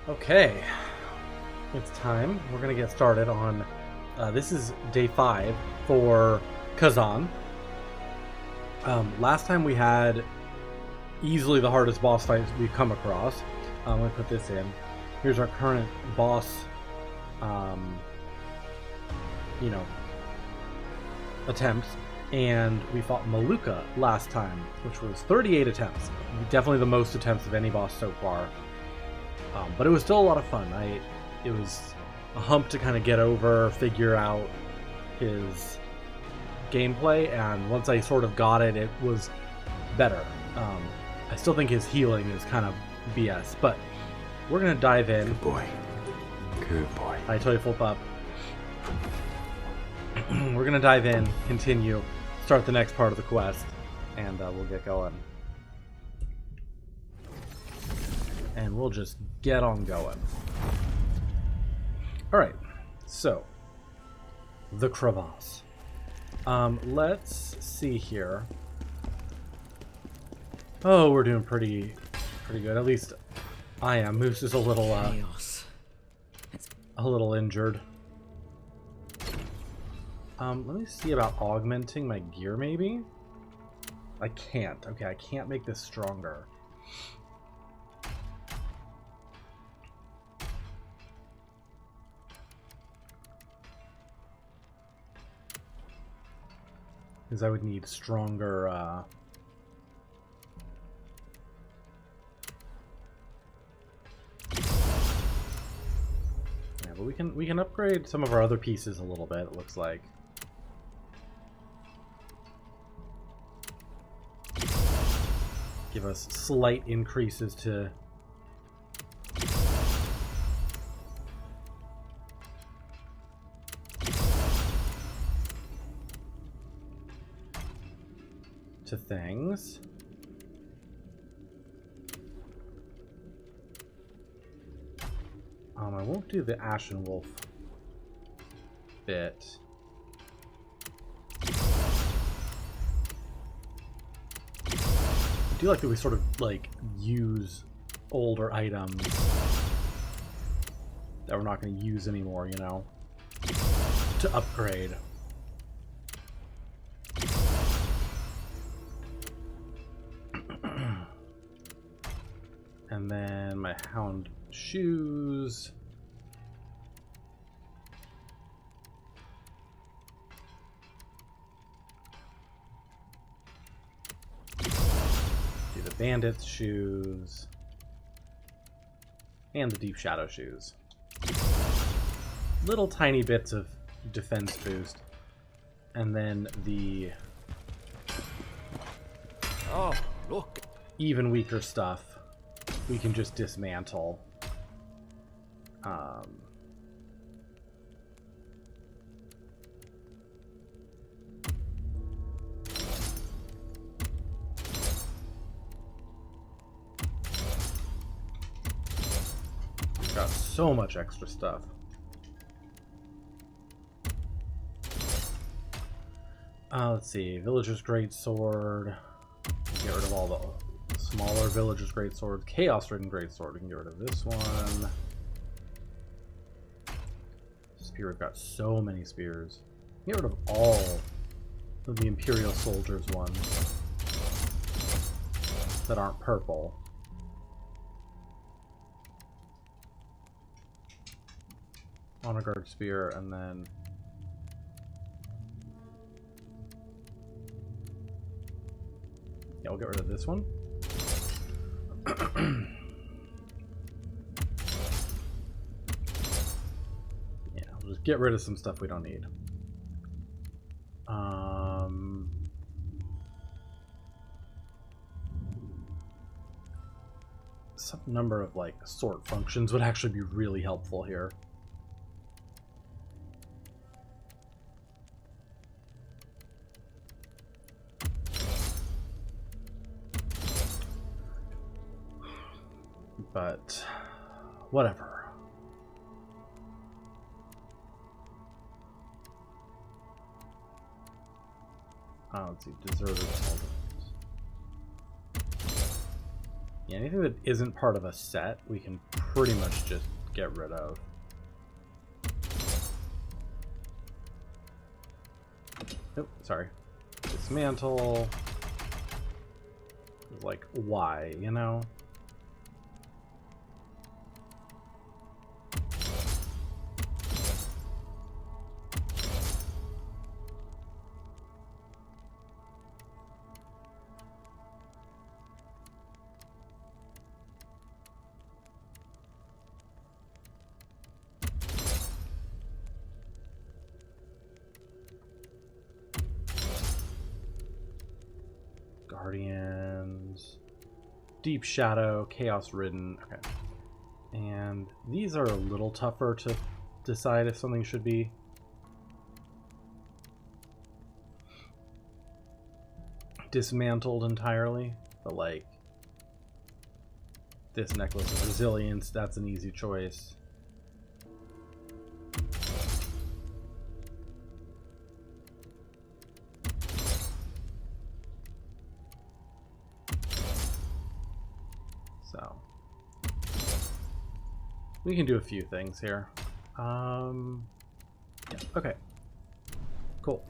Okay, it's time. We're gonna get started on. This is day 5 for Khazan. Last time we had easily the hardest boss fight we've come across. Let me put this in. Here's our current boss. Attempts, and we fought Maluka last time, which was 38 attempts. Definitely the most attempts of any boss so far. But it was still a lot of fun. It was a hump to kind of get over, figure out his gameplay, and once I sort of got it, it was better. I still think his healing is kind of BS, but we're gonna dive in. Good boy. Good boy. I totally flip up. We're gonna dive in, continue, start the next part of the quest, and we'll get going. And we'll just get on going. Alright, so the Crevice. Let's see here. Oh, we're doing pretty good. At least I am. Moose is a little injured. Let me see about augmenting my gear, maybe? I can't. Okay, I can't make this stronger. Because I would need stronger, Yeah, but we can upgrade some of our other pieces a little bit, it looks like. Give us slight increases to things. I won't do the Ashen Wolf bit. I do like that we sort of like use older items that we're not going to use anymore, you know, to upgrade. And then my hound shoes. Do the bandit's shoes. And the deep shadow shoes. Little tiny bits of defense boost. And then the Look. Even weaker stuff we can just dismantle. Got so much extra stuff. Let's see. Villager's Greatsword. Get rid of all the smaller Villager's Greatsword. Chaos-ridden Greatsword. We can get rid of this one. Spear. We've got so many spears. Get rid of all of the Imperial Soldiers ones that aren't purple. Honor Guard Spear, and then yeah, we'll get rid of this one. Yeah, we'll just get rid of some stuff we don't need. Some number of like sort functions would actually be really helpful here. But whatever. Let's see, deserters. Yeah, anything that isn't part of a set, we can pretty much just get rid of. Oh, sorry. Dismantle. Like, why, you know? Guardians, Deep Shadow, Chaos Ridden. Okay. And these are a little tougher to decide if something should be. Dismantled entirely, but like this Necklace of Resilience, that's an easy choice. So we can do a few things here. Yeah, okay. Cool.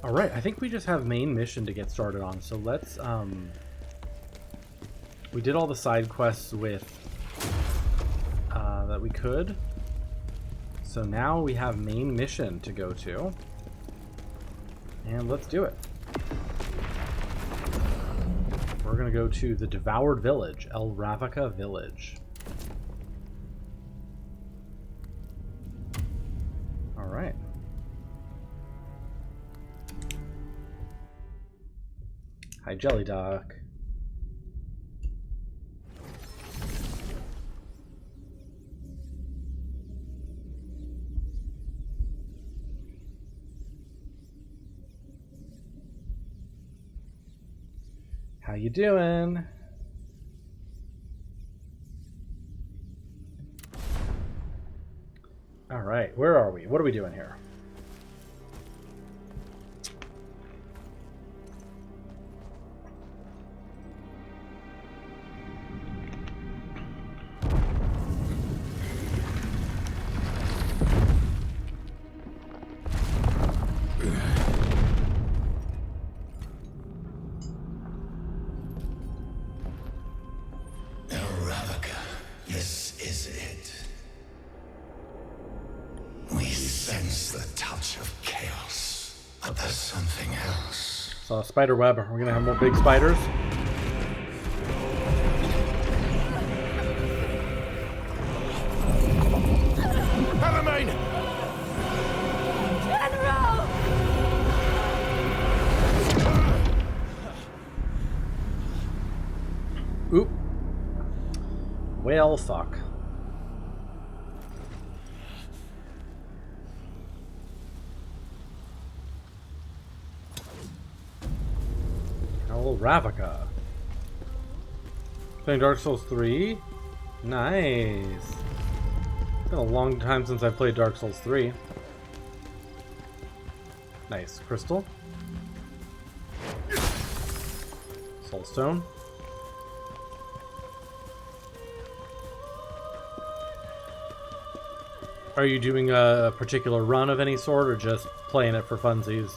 Alright, I think we just have main mission to get started on, so let's we did all the side quests with that we could. So now we have main mission to go to. And let's do it. We're gonna go to the Devoured Village, Ravaca Village. Alright. Hi, Jelly Doc. How you doing? All right, where are we? What are we doing here? So spider web. We're gonna have more big spiders. Oop. Well, fuck. Ravaca. Playing Dark Souls 3? Nice. It's been a long time since I've played Dark Souls 3. Nice. Crystal. Soulstone. Are you doing a particular run of any sort or just playing it for funsies?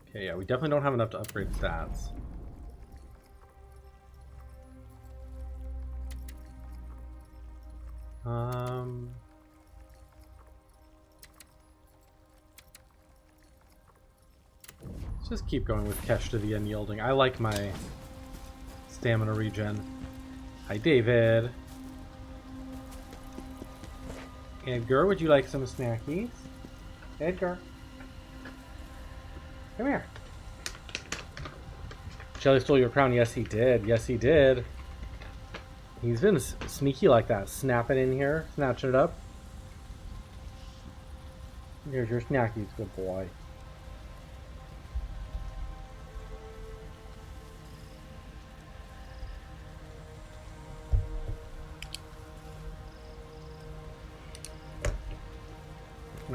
Okay, yeah, we definitely don't have enough to upgrade stats. Let's just keep going with Kesh to the Unyielding. I like my stamina regen. Hi, David. Edgar, would you like some snackies? Edgar. Come here. Shelly stole your crown. Yes, he did. Yes, he did. He's been sneaky like that. Snapping in here. Snatching it up. Here's your snackies, good boy.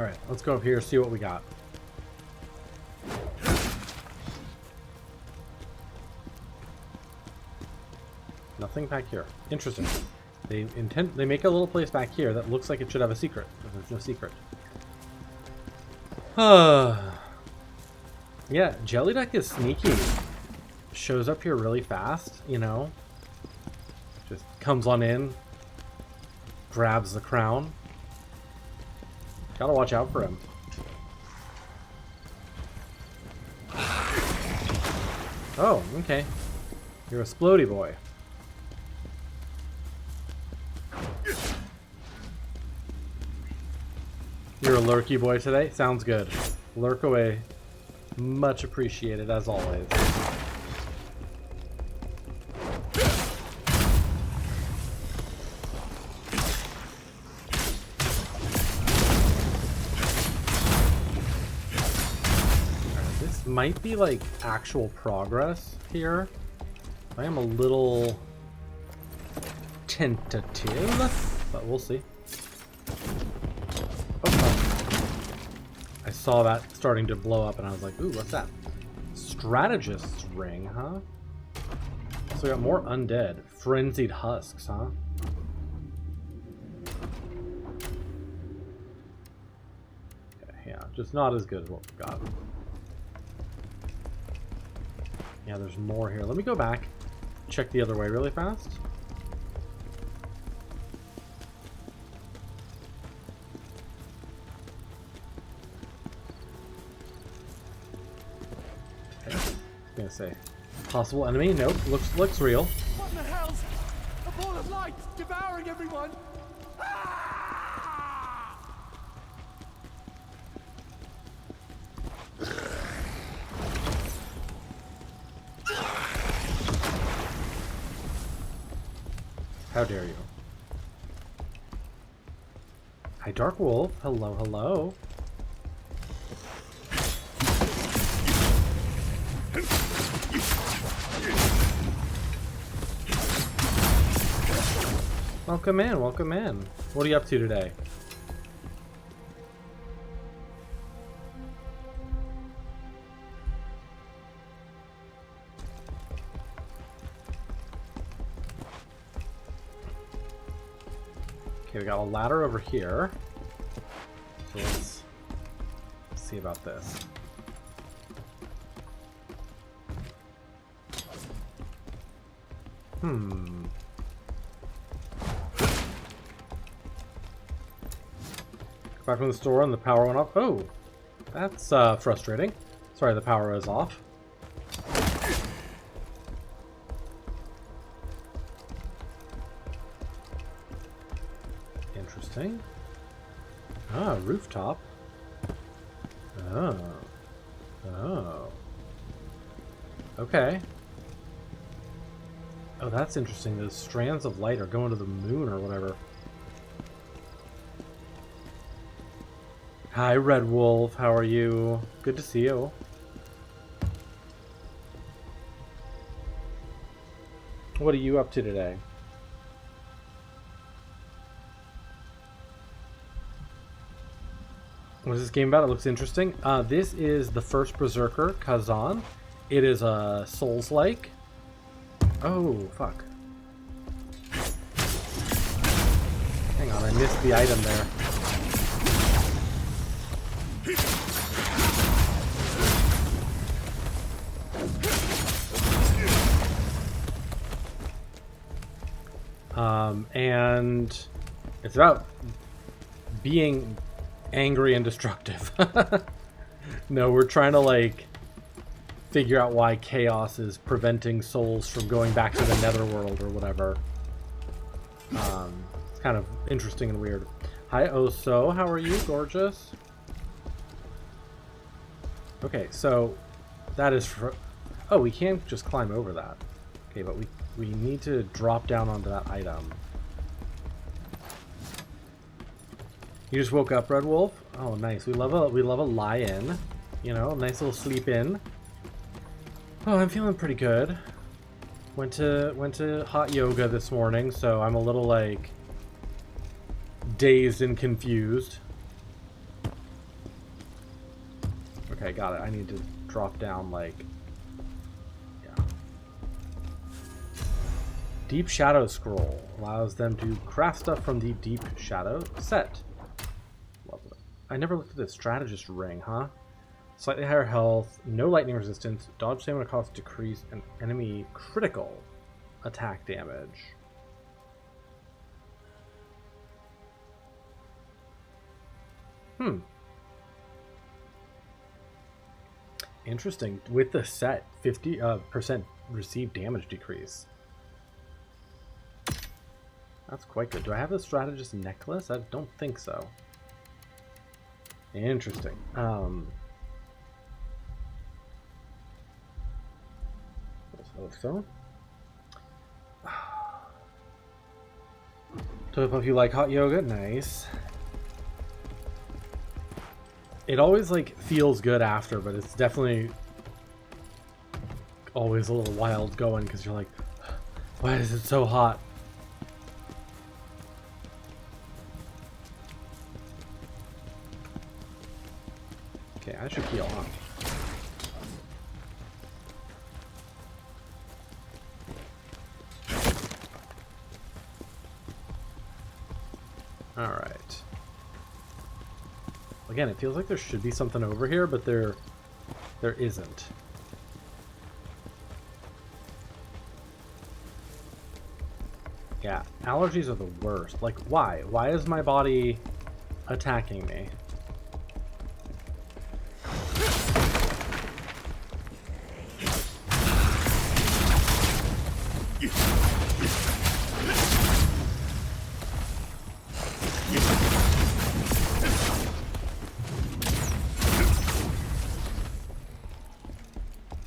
Alright, let's go up here, see what we got. Nothing back here. Interesting. They make a little place back here that looks like it should have a secret, but there's no secret. Yeah, Jellyduck is sneaky. Shows up here really fast, you know. Just comes on in, grabs the crown. Gotta watch out for him. Oh, okay. You're a splody boy. You're a lurky boy today? Sounds good. Lurk away. Much appreciated, as always. This might be like actual progress here. I am a little tentative, but we'll see. I saw that starting to blow up and I was like, ooh, what's that? Strategist's ring, huh? So we got more undead. Frenzied husks, huh? Okay, yeah, just not as good as what we got. Yeah, there's more here. Let me go back, check the other way really fast. Say possible enemy. Nope, looks real. What the hell's a ball of light devouring everyone? Ah! How dare you? Hi, Dark Wolf. Hello, hello. Welcome in, welcome in. What are you up to today? Okay, we got a ladder over here. So let's see about this. Back from the store and the power went off. Oh, that's frustrating. Sorry, the power is off. Interesting. Ah, rooftop. Oh. Oh. Okay. Oh, that's interesting. Those strands of light are going to the moon or whatever. Hi, Red Wolf. How are you? Good to see you. What are you up to today? What is this game about? It looks interesting. This is the First Berserker, Khazan. It is a Souls-like. Oh, fuck. Hang on, I missed the item there. And it's about being angry and destructive. No, we're trying to like figure out why chaos is preventing souls from going back to the netherworld or whatever. It's kind of interesting and weird. Hi Oso, how are you, gorgeous? Okay, so that is for... Oh, we can't just climb over that. Okay, but we need to drop down onto that item. You just woke up, Red Wolf? Oh, nice. We love a lie-in. You know, nice little sleep in. Oh, I'm feeling pretty good. Went to hot yoga this morning, so I'm a little like dazed and confused. Okay, got it. I need to drop down, like... Yeah. Deep Shadow Scroll. Allows them to craft stuff from the Deep Shadow set. Love it. I never looked at this Strategist Ring, huh? Slightly higher health, no lightning resistance, dodge stamina cost decrease, and enemy critical attack damage. Interesting. With the set, 50% received damage decrease. That's quite good. Do I have the Strategist necklace? I don't think so. Interesting. So. So if you like hot yoga, nice. It always like feels good after, but it's definitely always a little wild going because you're like, why is it so hot? Okay, I should heal, huh? Alright. Again, it feels like there should be something over here, but there isn't. Yeah, allergies are the worst. Like, why? Why is my body attacking me?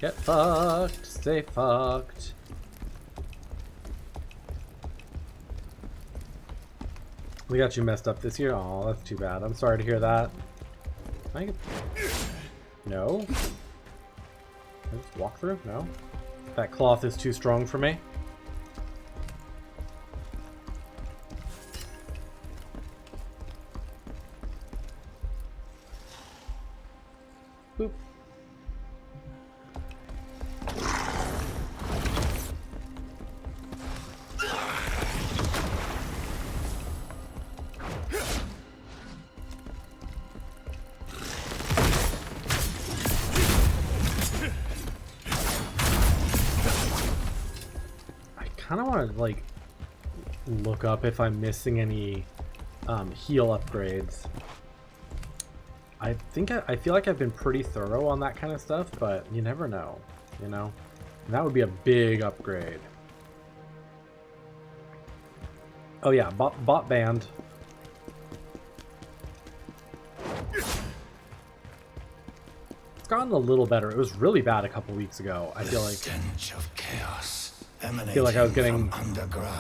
Get fucked. Stay fucked. We got you messed up this year? Oh, that's too bad. I'm sorry to hear that. Can I get... No? Can I just walk through? No? That cloth is too strong for me? Boop. I kind of want to like look up if I'm missing any heal upgrades. I think I feel like I've been pretty thorough on that kind of stuff, but you never know, you know? And that would be a big upgrade. Oh yeah, bot band. It's gotten a little better. It was really bad a couple weeks ago. I feel like I was getting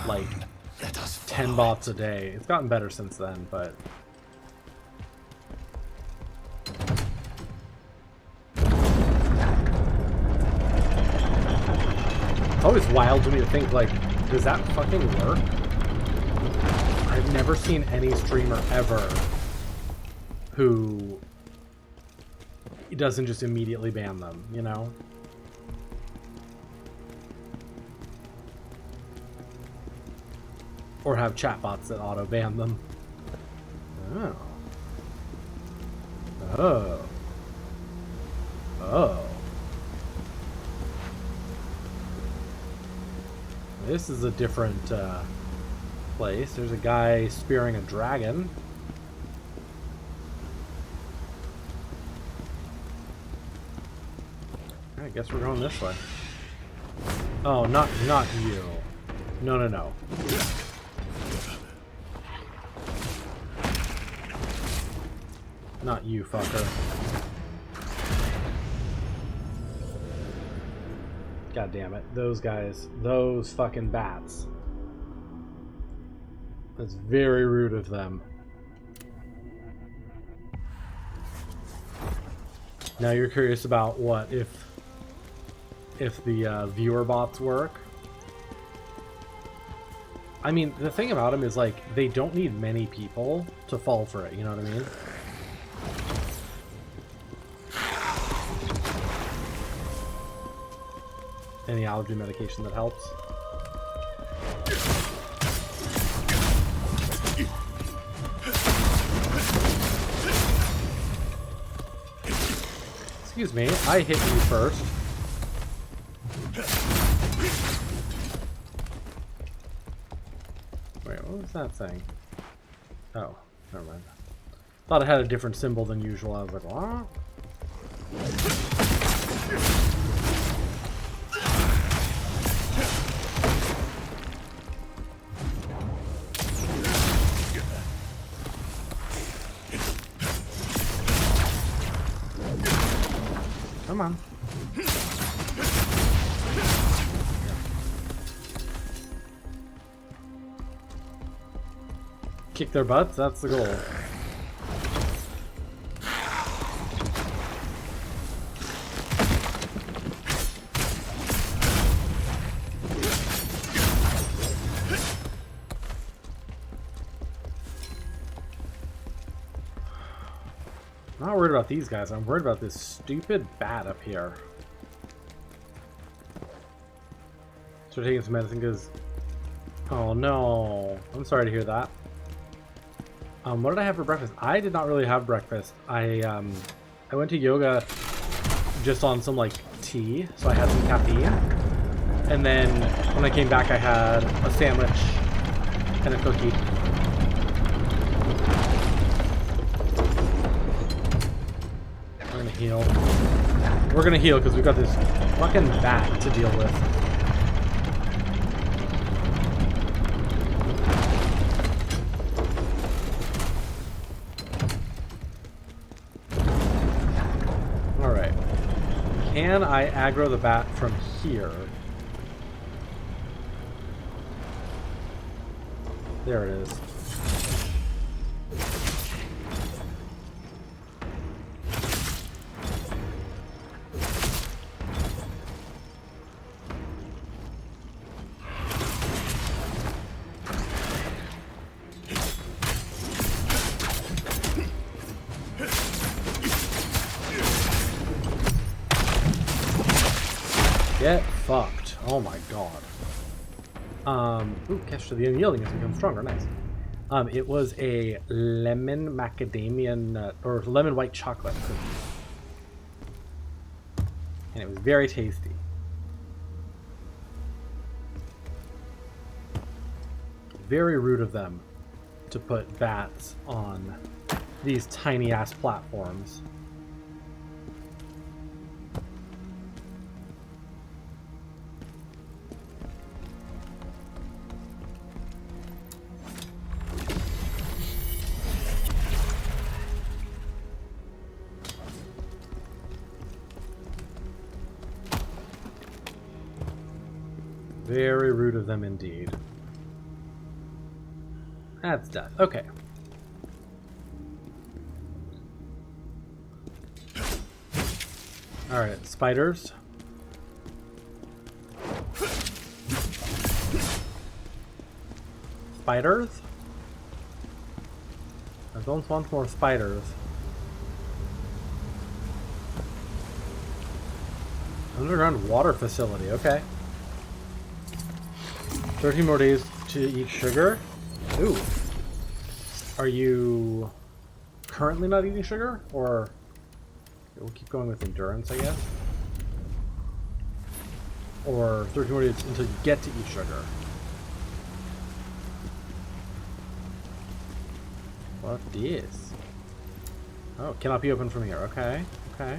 like 10 bots a day. It's gotten better since then, but it's always wild to me to think, like, does that fucking work? I've never seen any streamer ever who doesn't just immediately ban them, you know? Or have chatbots that auto-ban them. Oh. Oh. Oh. This is a different place. There's a guy spearing a dragon. I guess we're going this way. Oh, not you. No, no, no. Not you, fucker. God damn it. Those guys. Those fucking bats. That's very rude of them. Now you're curious about what if the viewer bots work. I mean, the thing about them is, like, they don't need many people to fall for it, you know what I mean? any allergy medication that helps. Excuse me, I hit you first. Wait, what was that saying? Oh, never mind. Thought it had a different symbol than usual. I was like, what? Come on. Kick their butts, that's the goal. I'm not worried about these guys, I'm worried about this stupid bat up here. Start taking some medicine because... Oh no. I'm sorry to hear that. What did I have for breakfast? I did not really have breakfast. I went to yoga just on some like tea, so I had some caffeine. And then when I came back I had a sandwich and a cookie. We're gonna heal. We're gonna heal because we've got this fucking bat to deal with. Alright. Can I aggro the bat from here? There it is. Get fucked. Oh my god. Ooh, catch to the unyielding has become stronger. Nice. It was a lemon macadamia nut, or lemon white chocolate cookie. And it was very tasty. Very rude of them to put bats on these tiny ass platforms. Very rude of them indeed. That's death. Okay. Alright, spiders. Spiders? I don't want more spiders. Underground water facility, okay. 13 more days to eat sugar. Ooh. Are you currently not eating sugar? Or we'll keep going with endurance, I guess. Or 13 more days until you get to eat sugar. What is? Oh, cannot be opened from here. Okay. Okay.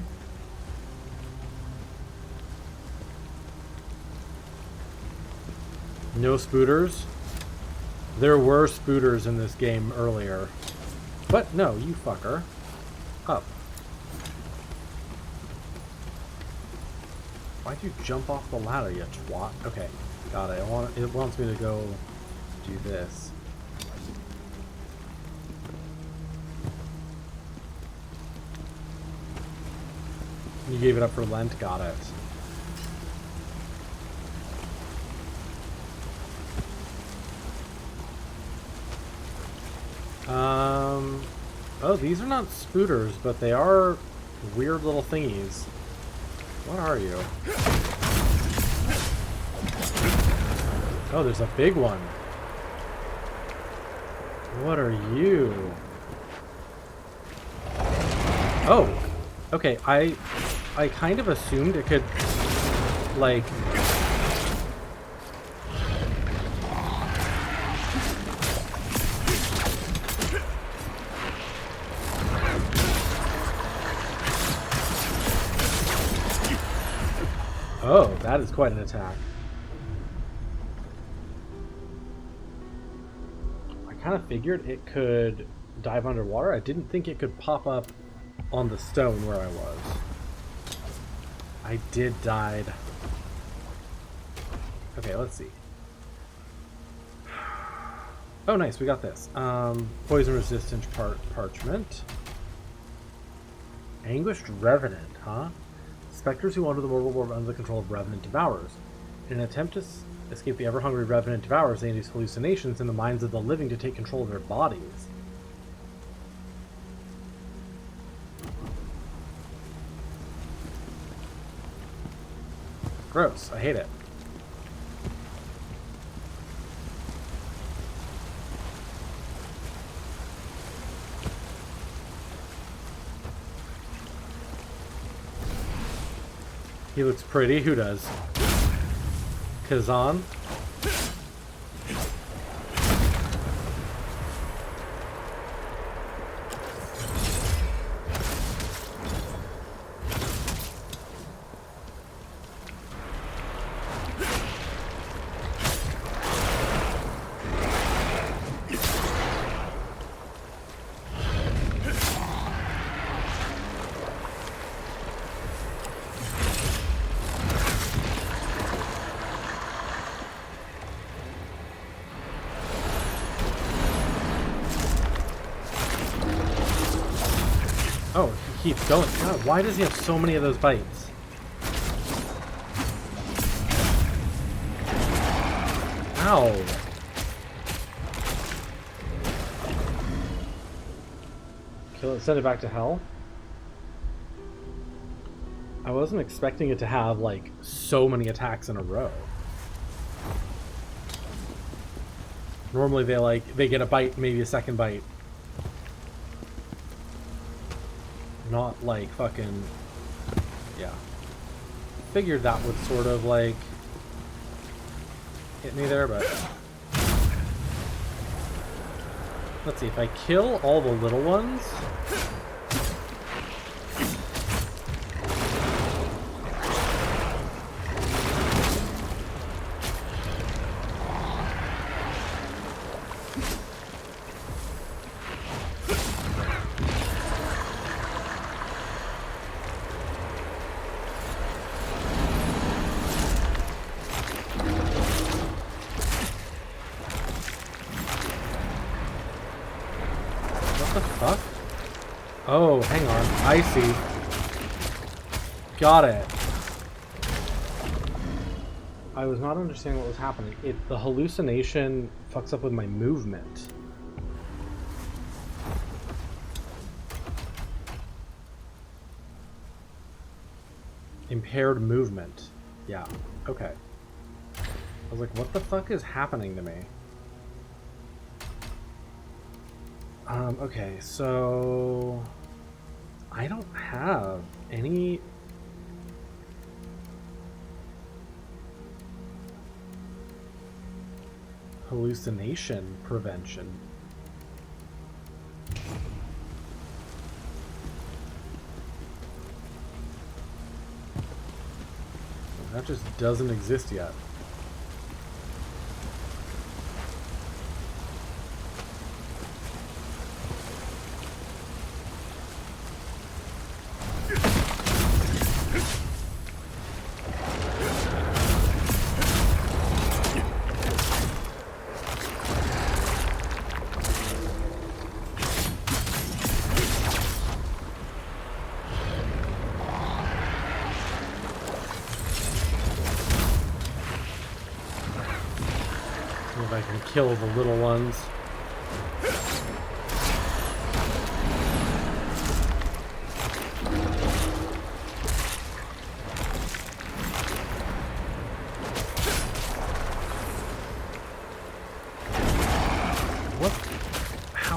No spooters. There were spooters in this game earlier. But no, you fucker. Up. Why'd you jump off the ladder, you twat? Okay, got it. It wants me to go do this. You gave it up for Lent? Got it. Oh, these are not spooters, but they are weird little thingies. What are you? Oh, there's a big one. What are you? Oh, okay. I kind of assumed it could, like... Oh, that is quite an attack. I kind of figured it could dive underwater. I didn't think it could pop up on the stone where I was. I did died. Okay, let's see. Oh, nice, we got this. Poison resistant parchment. Anguished Revenant, huh? Spectres who wander the mortal world under the control of Revenant Devourers. In an attempt to escape the ever-hungry Revenant Devourers, they induce hallucinations in the minds of the living to take control of their bodies. Gross. I hate it. He looks pretty. Who does? Khazan? Oh, he keeps going. God, why does he have so many of those bites? Ow. Kill it, send it back to hell. I wasn't expecting it to have, like, so many attacks in a row. Normally they get a bite, maybe a second bite. Not like fucking... Yeah. Figured that would sort of like hit me there, but... Let's see, if I kill all the little ones... Oh, hang on. I see. Got it. I was not understanding what was happening. The hallucination fucks up with my movement. Impaired movement. Yeah. Okay. I was like, what the fuck is happening to me? Okay, so... I don't have any... hallucination prevention. That just doesn't exist yet. I can kill the little ones.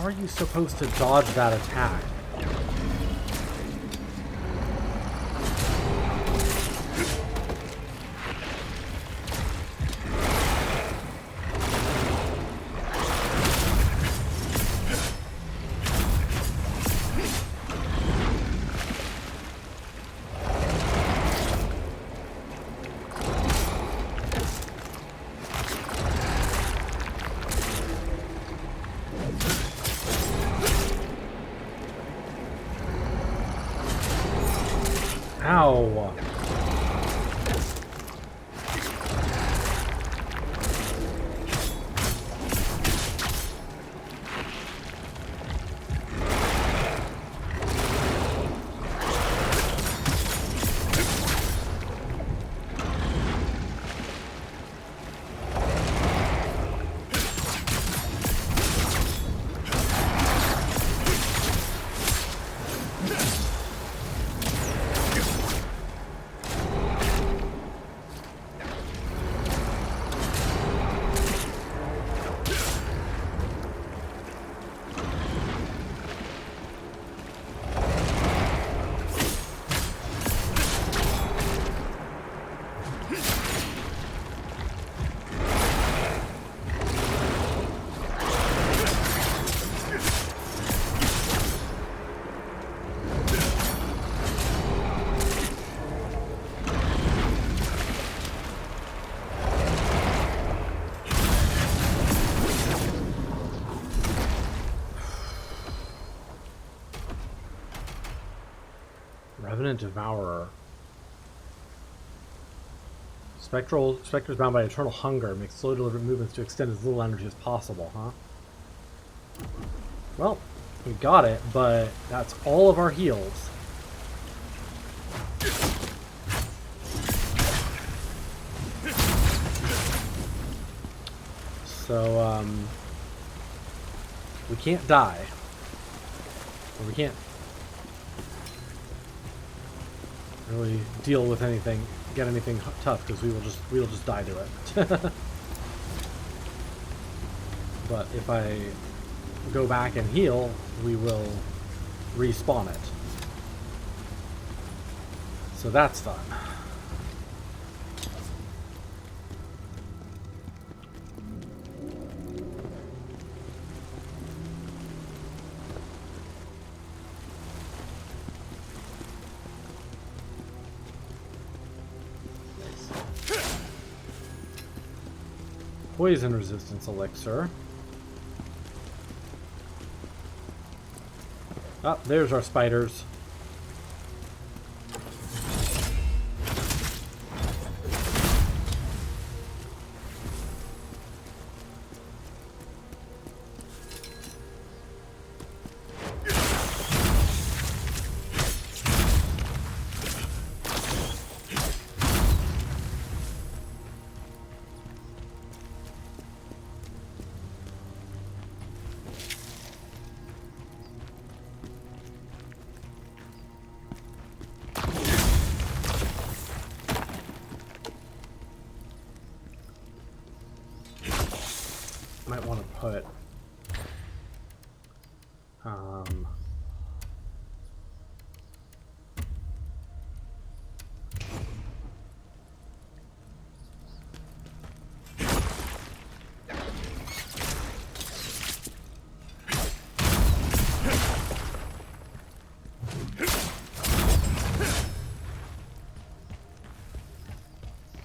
are you supposed to dodge that attack? Ow! Revenant Devourer. Spectre's bound by eternal hunger. Makes slow deliberate movements to extend as little energy as possible, huh? Well, we got it, but that's all of our heals. So, we can't die. Or we can't really deal with anything, get anything tough, because we'll just die to it. But if I go back and heal, we will respawn it. So that's fun. Poison resistance elixir. Ah, there's our spiders. Might want to put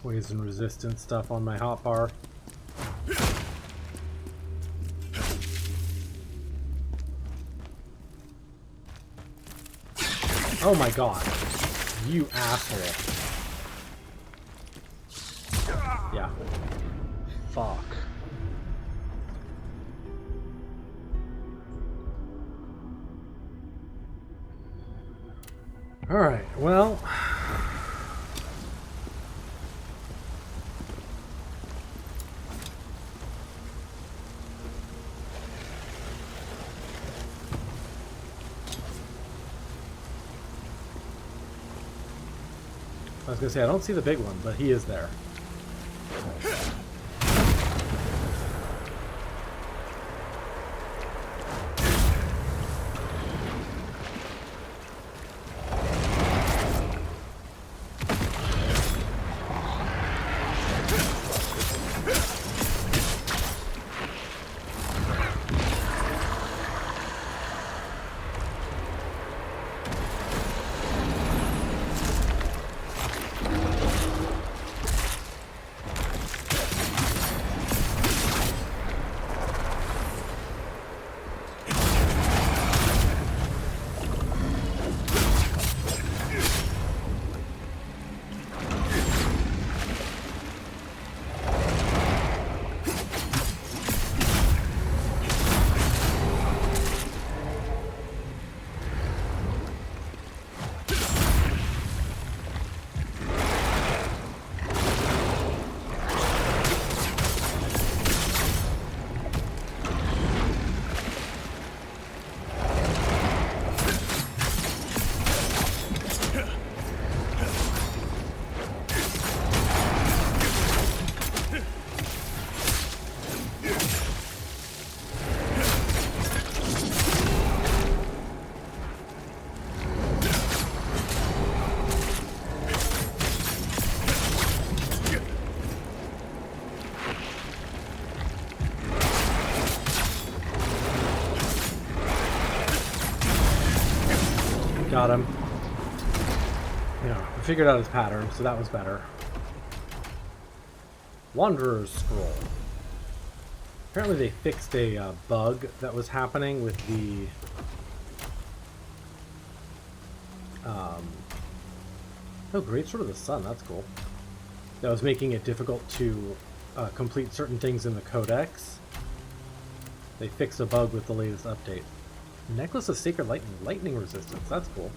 poison resistant stuff on my hotbar. Oh my god. You asshole. Yeah. Fuck. Alright, well. I was gonna say, I don't see the big one, but he is there. Got him. Yeah, I figured out his pattern, so that was better. Wanderer's Scroll. Apparently they fixed a bug that was happening with the... oh, Great Sword of the Sun, that's cool. That was making it difficult to complete certain things in the Codex. They fixed a bug with the latest update. Necklace of Sacred Lightning Resistance, that's cool.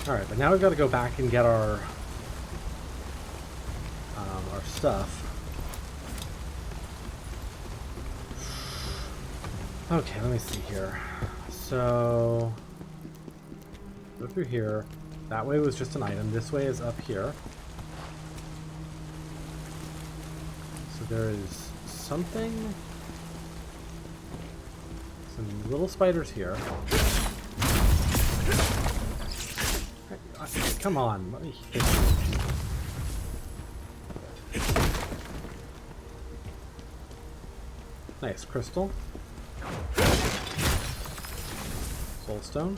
Alright, but now we've got to go back and get our stuff. Okay, let me see here. So, go through here. That way was just an item. This way is up here. So there is something... some little spiders here. Come on, let me hit you. Nice, crystal. Soulstone.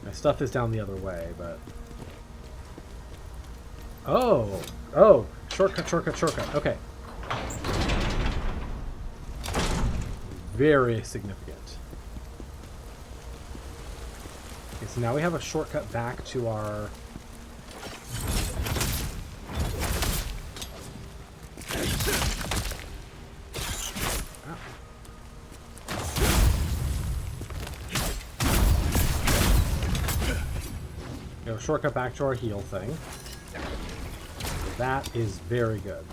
My stuff is down the other way, but... oh! Oh! Shortcut, shortcut, shortcut. Okay. Very significant. Okay, so now we have a shortcut back to our... shortcut back to our heal thing. That is very good.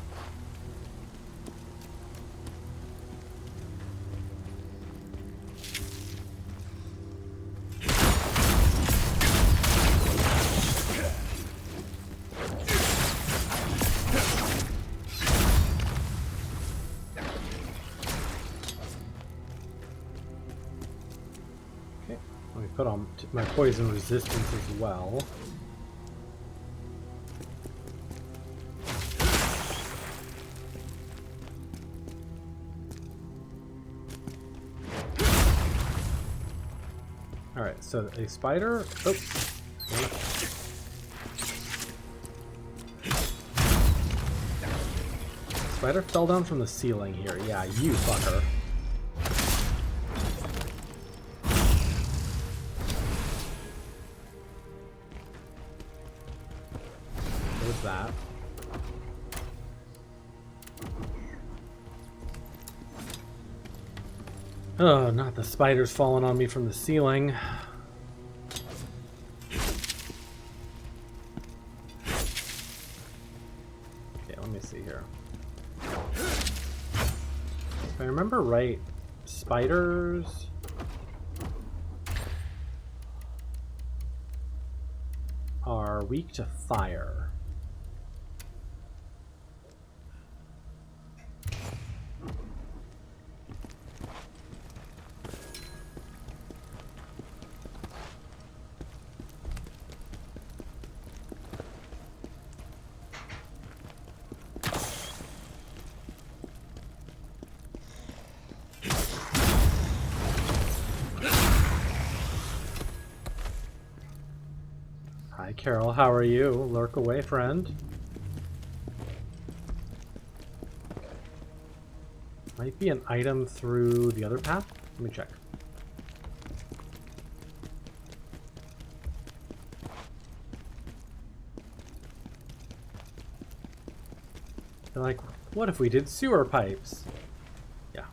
Okay, let me put on my poison resistance as well. Alright, so a spider... oh! Spider fell down from the ceiling here. Yeah, you fucker. There's that. Oh, not the spiders falling on me from the ceiling. Okay, let me see here. If I remember right, spiders are weak to fire. Hi, Carol. How are you? Lurk away, friend. Might be an item through the other path. Let me check. They're like, what if we did sewer pipes? Yeah.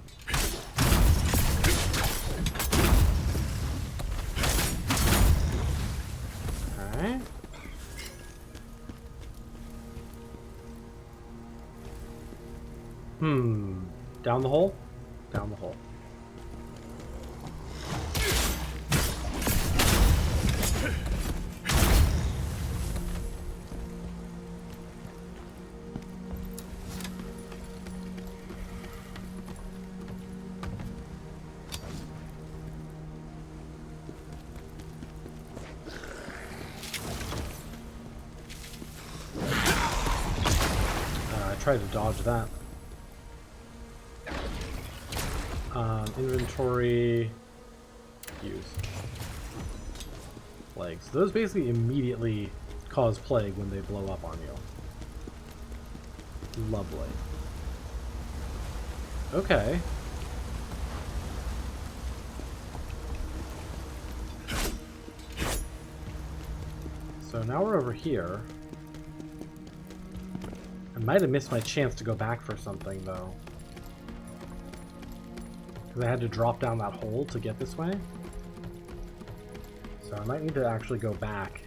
Alright. Down the hole? Down the hole. I tried to dodge that. Inventory. Use. Plagues. Those basically immediately cause plague when they blow up on you. Lovely. Okay. So now we're over here. I might have missed my chance to go back for something, though. Because I had to drop down that hole to get this way. So I might need to actually go back.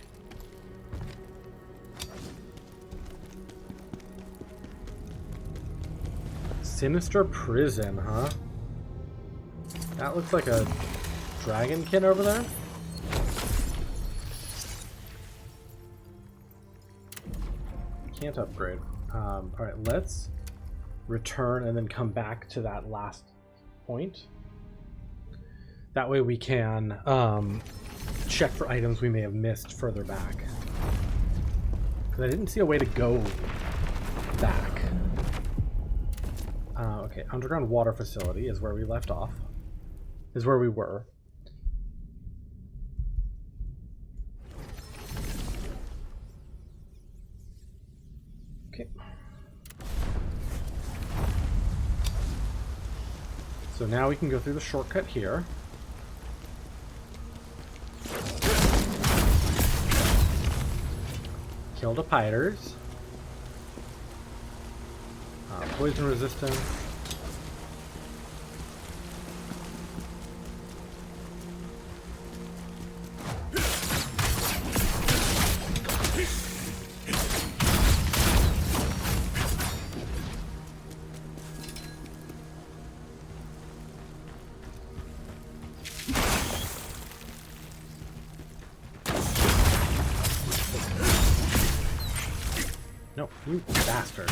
Sinister Prison, huh? That looks like a dragonkin over there. Can't upgrade. Alright, let's return and then come back to that last point. That way we can check for items we may have missed further back. Because I didn't see a way to go back. Okay, underground water facility is where we left off. Is where we were. Okay. So now we can go through the shortcut here. Kill the piters. Poison resistance. No, you bastard.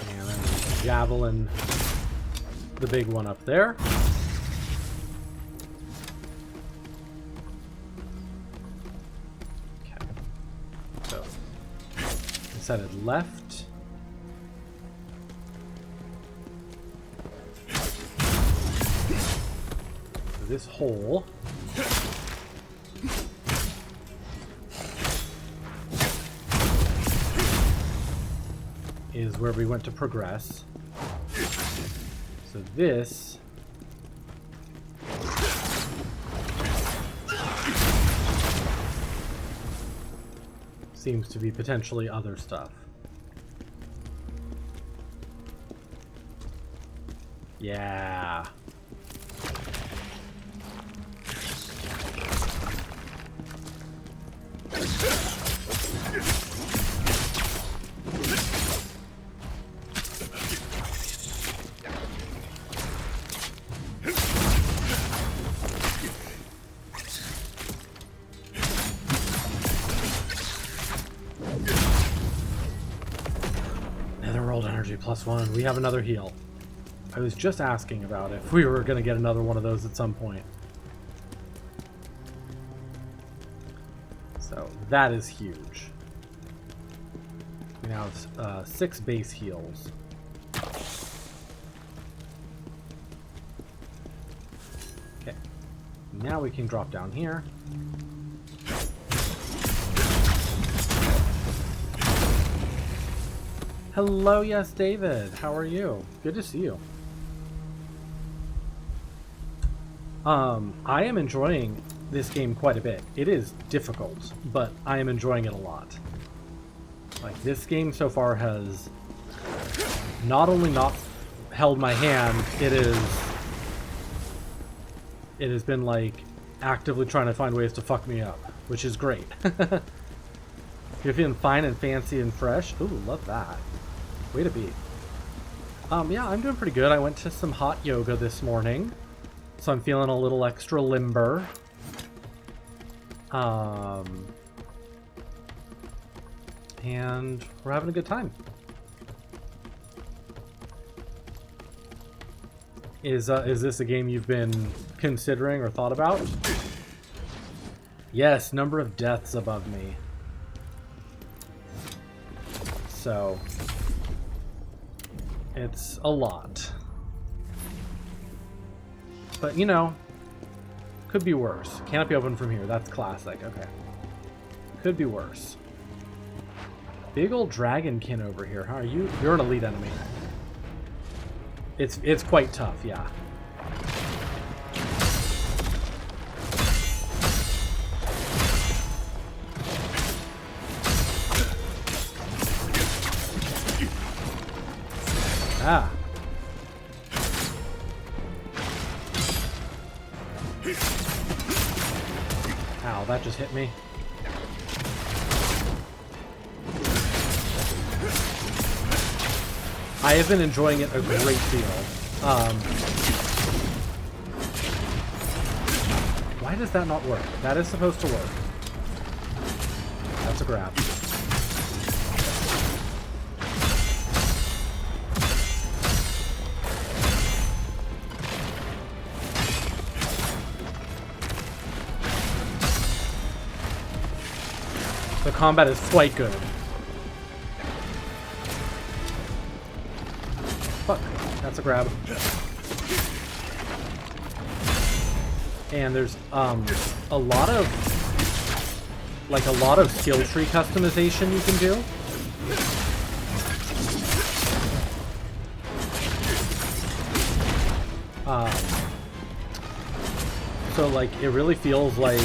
And then javelin the big one up there. Headed left. This hole is where we went to progress. So this seems to be potentially other stuff. Yeah. +1. We have another heal. I was just asking about if we were going to get another one of those at some point. So that is huge. We now have 6 base heals. Okay. Now we can drop down here. Hello, yes, David. How are you? Good to see you. I am enjoying this game quite a bit. It is difficult, but I am enjoying it a lot. Like, this game so far has not only not held my hand, it has been, like, actively trying to find ways to fuck me up, which is great. You're feeling fine and fancy and fresh. Ooh, love that. Way to be. Yeah, I'm doing pretty good. I went to some hot yoga this morning, so I'm feeling a little extra limber. And we're having a good time. Is this a game you've been considering or thought about? Yes, number of deaths above me. So it's a lot. But you know, could be worse. Canopy open from here. That's classic. Okay. Could be worse. Big old dragonkin over here. How are you? You're an elite enemy. It's quite tough, yeah. Ah. Ow, that just hit me. I have been enjoying it a great deal. Why does that not work? That is supposed to work. That's a grab. The combat is quite good. Fuck, that's a grab. And there's a lot of skill tree customization you can do. So like it really feels like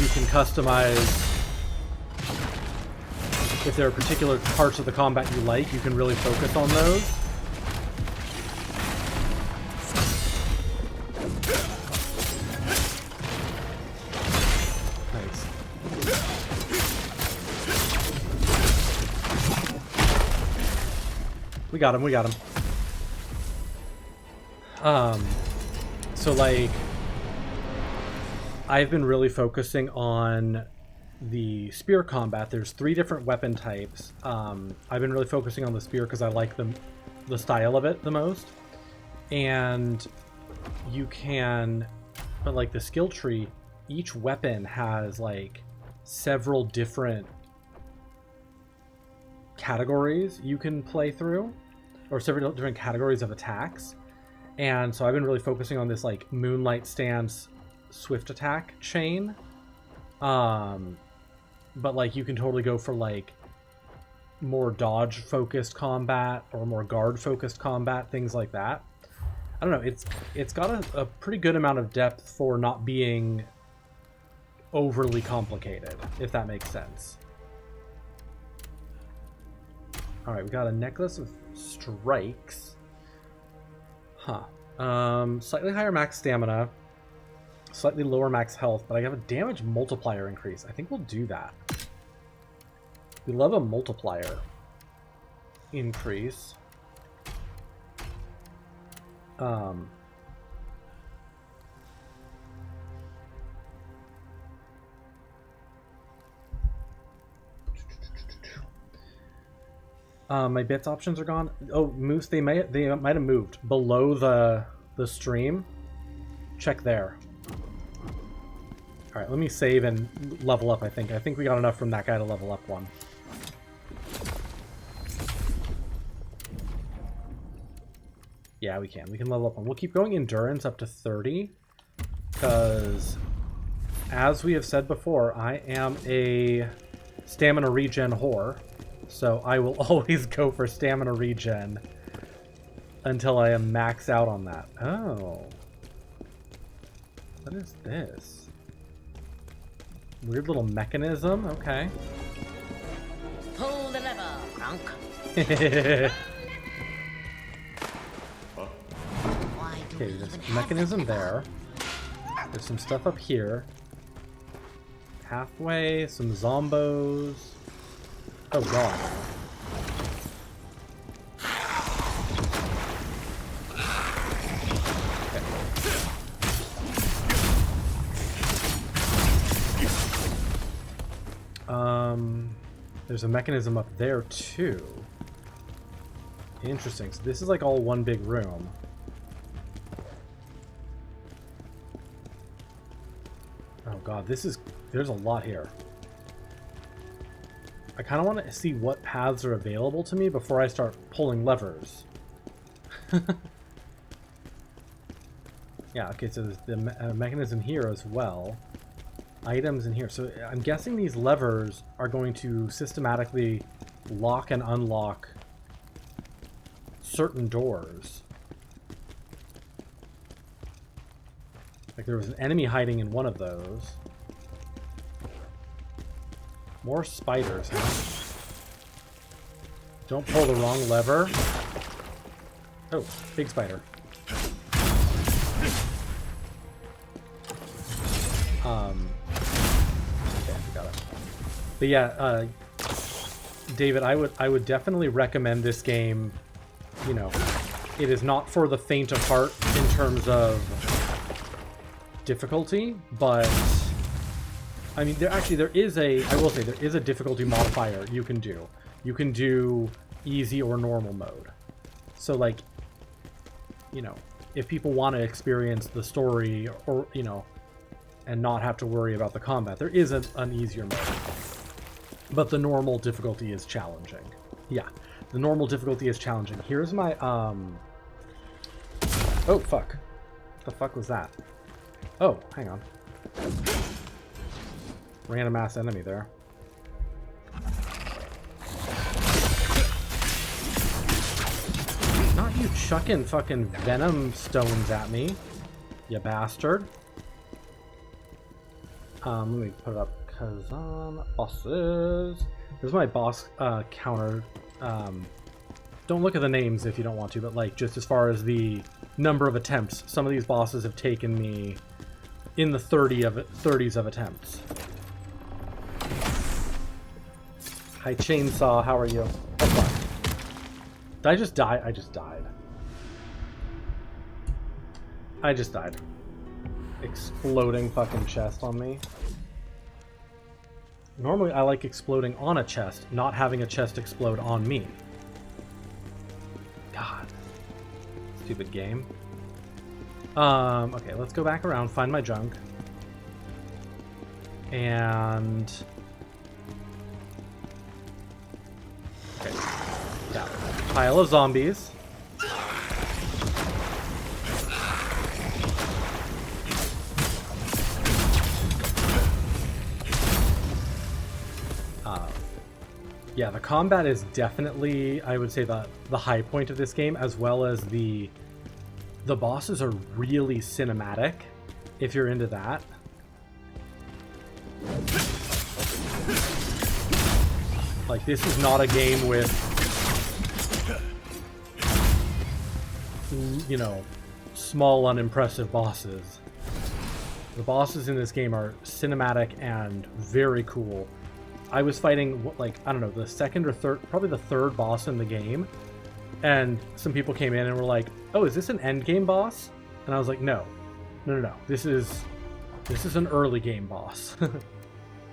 you can customize. If there are particular parts of the combat you like, you can really focus on those. Nice. We got him, we got him. So like, I've been really focusing on the spear combat. There's 3 different weapon types. I've been really focusing on the spear because I like the style of it the most. And you can, but like the skill tree, each weapon has like several different categories you can play through, or several different categories of attacks. And so I've been really focusing on this like Moonlight Stance swift attack chain. But like you can totally go for like more dodge focused combat or more guard focused combat, things like that. I don't know, it's got a pretty good amount of depth for not being overly complicated, if that makes sense. Alright, we got a necklace of strikes. Huh. Slightly higher max stamina. Slightly lower max health, but I have a damage multiplier increase. I think we'll do that. We love a multiplier increase. My bits options are gone. Oh, moves. They might have moved below the stream. Check there. All right, let me save and level up. I think we got enough from that guy to level up one. Yeah, we can. We can level up one. We'll keep going endurance up to 30, because as we have said before, I am a stamina regen whore. So I will always go for stamina regen until I am maxed out on that. Oh. What is this? Weird little mechanism? Okay. Pull the lever, Crunk. Okay, there's a mechanism there. There's some stuff up here. Halfway, some zombos. Oh god. Okay. There's a mechanism up there too. Interesting. So this is like all one big room. Oh god, there's a lot here. I kind of want to see what paths are available to me before I start pulling levers. Yeah, okay, so there's the mechanism here as well. Items in here. So I'm guessing these levers are going to systematically lock and unlock certain doors. Like there was an enemy hiding in one of those. More spiders, huh? Don't pull the wrong lever. Oh, big spider. Okay, I got it. But yeah, David, I would definitely recommend this game. You know, it is not for the faint of heart in terms of difficulty, but I mean, there is I will say, there is a difficulty modifier you can do. You can do easy or normal mode. So, like, you know, if people want to experience the story or, you know, and not have to worry about the combat, there is an easier mode. But the normal difficulty is challenging. Yeah, the normal difficulty is challenging. Here's my, oh, fuck. What the fuck was that? Oh, hang on. Random ass enemy there. Not you chucking fucking venom stones at me, you bastard. Let me put it up. Khazan bosses. There's my boss counter. Don't look at the names if you don't want to, but like just as far as the number of attempts, some of these bosses have taken me in the 30s of attempts. Hi Chainsaw, how are you? Oh fuck. Did I just die? I just died. I just died. Exploding fucking chest on me. Normally I like exploding on a chest, not having a chest explode on me. God. Stupid game. Okay, let's go back around, find my junk. And... okay. Got it. Pile of zombies. Yeah, the combat is definitely, I would say, the high point of this game, as well as the bosses are really cinematic, if you're into that. Like, this is not a game with, you know, small, unimpressive bosses. The bosses in this game are cinematic and very cool. I was fighting, like, I don't know, the second or third, probably the third boss in the game, and some people came in and were like, oh, is this an end game boss? And I was like, no. This is an early game boss.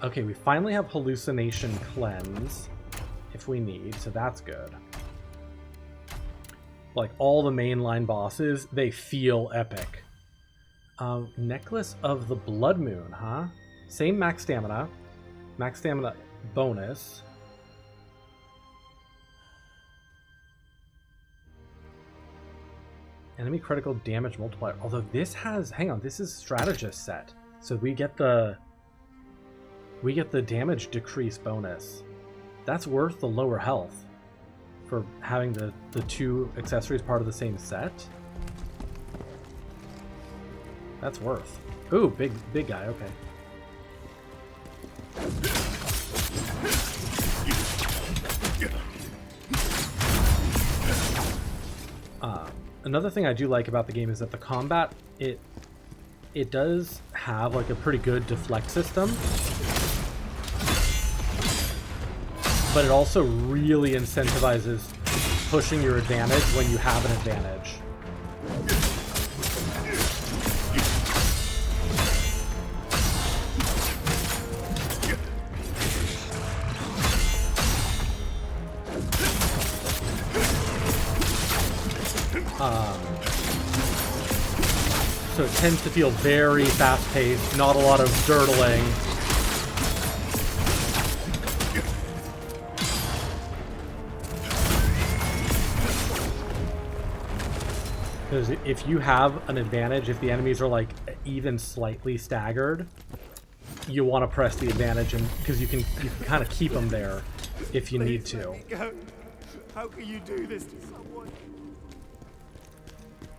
Okay, we finally have hallucination cleanse if we need, so that's good. Like, all the mainline bosses, they feel epic. Necklace of the Blood Moon, huh? Same max stamina. Max stamina bonus. Enemy critical damage multiplier. Although this has, hang on, this is strategist set. So we get the damage decrease bonus. That's worth the lower health for having the two accessories part of the same set. That's worth. Ooh, big guy, okay. Another thing I do like about the game is that the combat, it does have like a pretty good deflect system, but it also really incentivizes pushing your advantage when you have an advantage. So it tends to feel very fast-paced, not a lot of dirtling. Because if you have an advantage, if the enemies are like even slightly staggered, you want to press the advantage, and because you can kind of keep them there if you need to. Let me go. How can you do this to someone?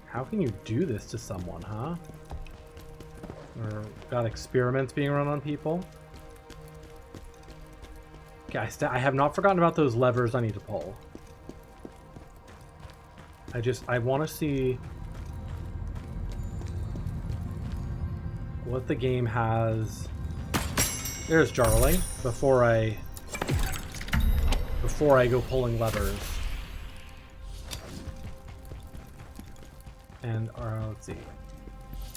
How can you do this to someone, huh? Or got experiments being run on people? Okay, I have not forgotten about those levers I need to pull. I want to see what the game has. There's Jarling before I go pulling levers. And let's see.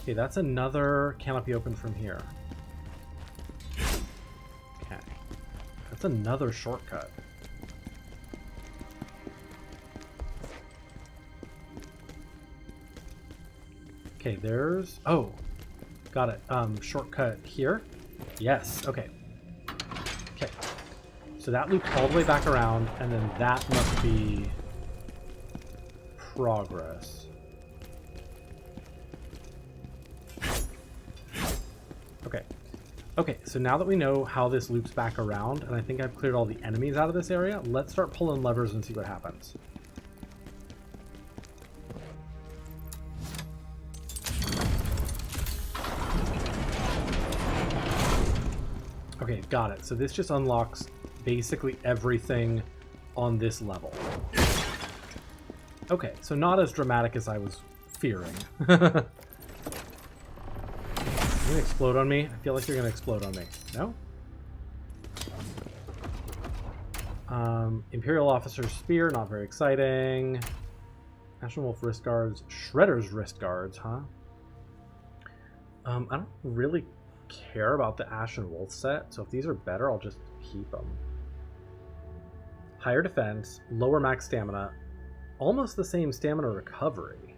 Okay, that's another canopy open from here. Okay, that's another shortcut. Okay, there's... Oh, got it. Shortcut here. Yes, okay. Okay. So that looped all the way back around, and then that must be progress. Okay. Okay, so now that we know how this loops back around, and I think I've cleared all the enemies out of this area, let's start pulling levers and see what happens. Okay, got it. So this just unlocks basically everything on this level. Okay, so not as dramatic as I was fearing. You're gonna explode on me? I feel like you're gonna explode on me. No? Imperial Officer's Spear, not very exciting. Ashen Wolf Wrist Guards. Shredder's Wrist Guards, huh? I don't really care about the Ashen Wolf set, so if these are better, I'll just keep them. Higher defense, lower max stamina, almost the same stamina recovery.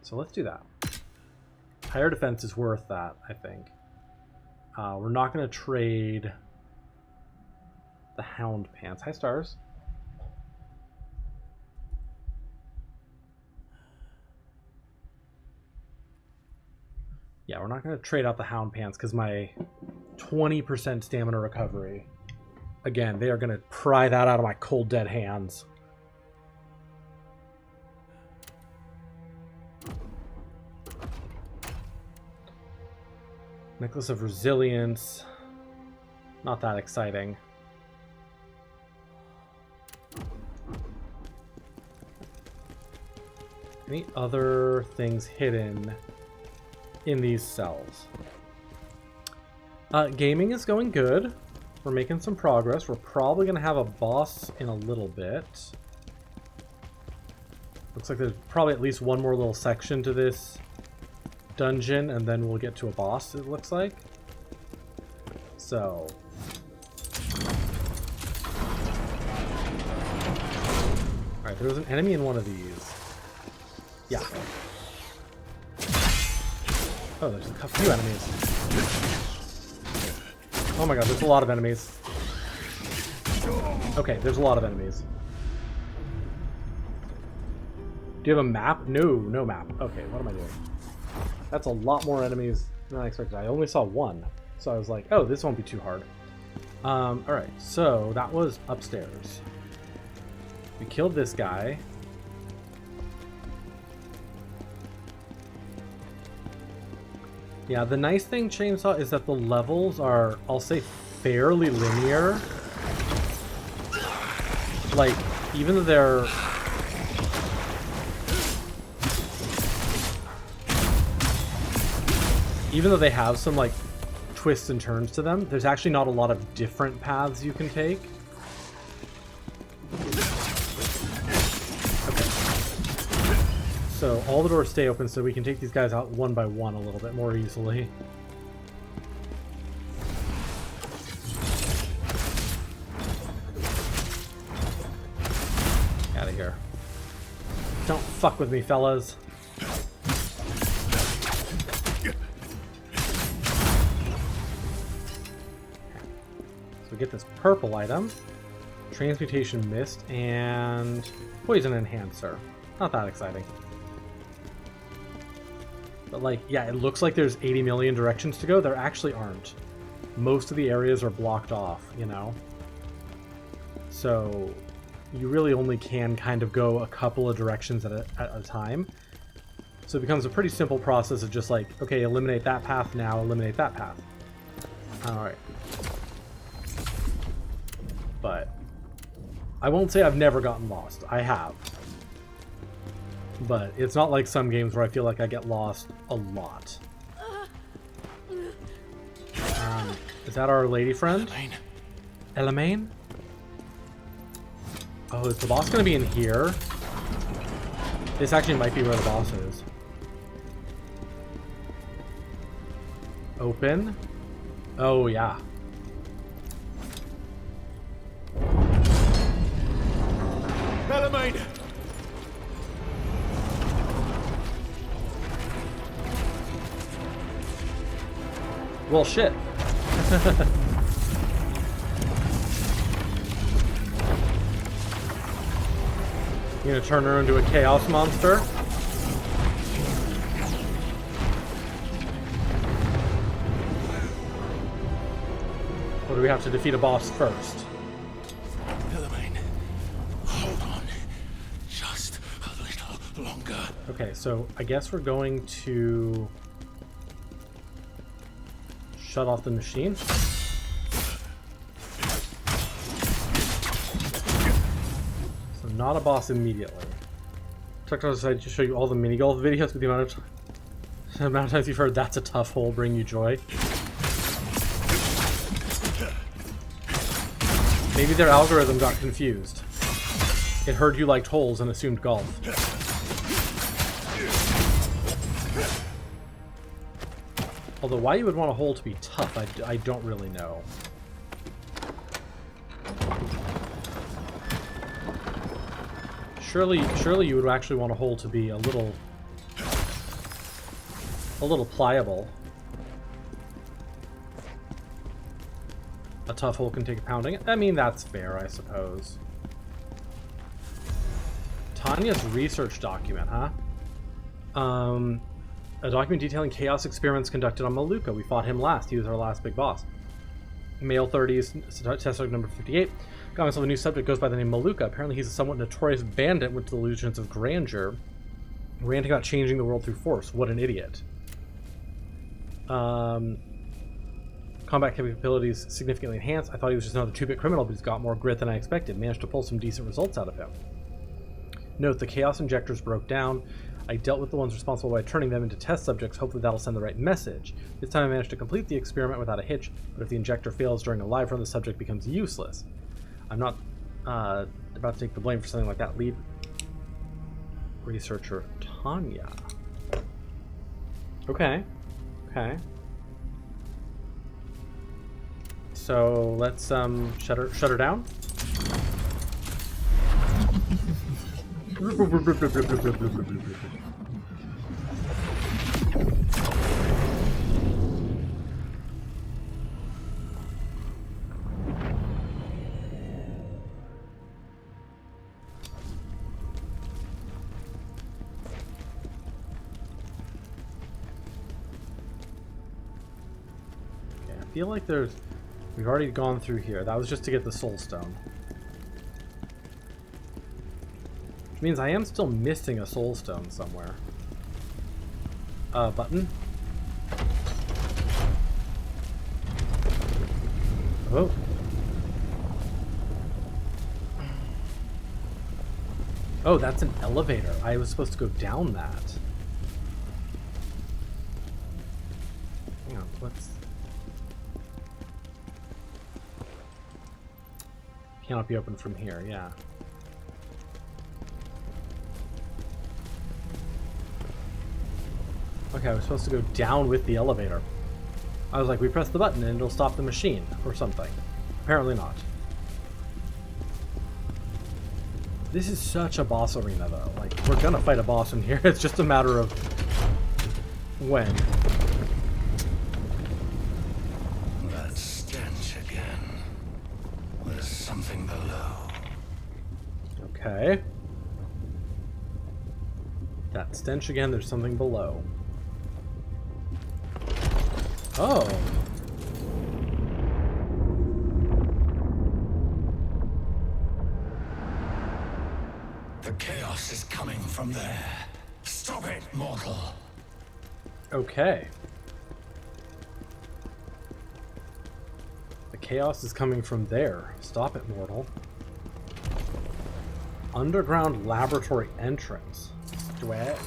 So let's do that. Higher defense is worth that, I think. We're not going to trade the Hound Pants. Hi, Stars. Yeah, we're not going to trade out the Hound Pants because my 20% stamina recovery, again, they are going to pry that out of my cold, dead hands. Necklace of Resilience. Not that exciting. Any other things hidden in these cells? Gaming is going good. We're making some progress. We're probably going to have a boss in a little bit. Looks like there's probably at least one more little section to this dungeon, and then we'll get to a boss, it looks like. So... Alright, there was an enemy in one of these. Yeah. Oh, there's a few enemies. Oh my god, there's a lot of enemies. Okay, there's a lot of enemies. Do you have a map? No, no map. Okay, what am I doing? That's a lot more enemies than I expected. I only saw one. So I was like, oh, this won't be too hard. Alright, so that was upstairs. We killed this guy. Yeah, the nice thing, Chainsaw, is that the levels are, I'll say, fairly linear. Like, even though they're... Even though they have some, like, twists and turns to them, there's actually not a lot of different paths you can take. Okay. So, all the doors stay open so we can take these guys out one by one a little bit more easily. Out of here. fuck with me, fellas. So we get this purple item, transmutation mist, and poison enhancer. Not that exciting. But like, yeah, it looks like there's 80 million directions to go. There actually aren't. Most of the areas are blocked off, you know? So you really only can kind of go a couple of directions at a time. So it becomes a pretty simple process of just like, okay, eliminate that path now, eliminate that path. Alright. But I won't say I've never gotten lost. I have. But it's not like some games where I feel like I get lost a lot. Is that our lady friend? Elamaine? Oh, is the boss going to be in here? This actually might be where the boss is. Open. Oh, yeah. Elamaine! Well, shit. You gonna turn her into a chaos monster? Or do we have to defeat a boss first? Elamaine, hold on. Just a little longer. Okay, so I guess we're going to shut off the machine. So not a boss immediately. Technically, I decided to show you all the mini golf videos with the amount of times you've heard "that's a tough hole, bring you joy." Maybe their algorithm got confused. It heard you liked holes and assumed golf. Although why you would want a hole to be tough, I don't really know. Surely you would actually want a hole to be a little pliable. A tough hole can take a pounding. I mean, that's fair, I suppose. Tanya's research document, huh? A document detailing chaos experiments conducted on Maluka. We fought him last. He was our last big boss. Male 30s, test subject number 58. Got myself a new subject, goes by the name Maluka. Apparently he's a somewhat notorious bandit with delusions of grandeur, ranting about changing the world through force. What an idiot. Combat capabilities significantly enhanced. I thought he was just another 2-bit criminal, but he's got more grit than I expected. Managed to pull some decent results out of him. Note, the chaos injectors broke down. I dealt with the ones responsible by turning them into test subjects. Hopefully that'll send the right message. This time I managed to complete the experiment without a hitch, but if the injector fails during a live run, the subject becomes useless. I'm not about to take the blame for something like that. Lead researcher Tanya. Okay. Okay. So let's shut her down. I feel like we've already gone through here. That was just to get the soul stone. Which means I am still missing a soul stone somewhere. Button. Oh. Oh, that's an elevator. I was supposed to go down that. Hang on, let's... Cannot be opened from here, yeah. Okay, I was supposed to go down with the elevator. I was like, we press the button and it'll stop the machine, or something. Apparently not. This is such a boss arena, though. Like, we're gonna fight a boss in here. It's just a matter of when. That stench again. There's something below. Okay. That stench again, there's something below. Oh. The chaos is coming from there. Stop it, mortal. Okay. The chaos is coming from there. Stop it, mortal. Underground laboratory entrance. Stretch.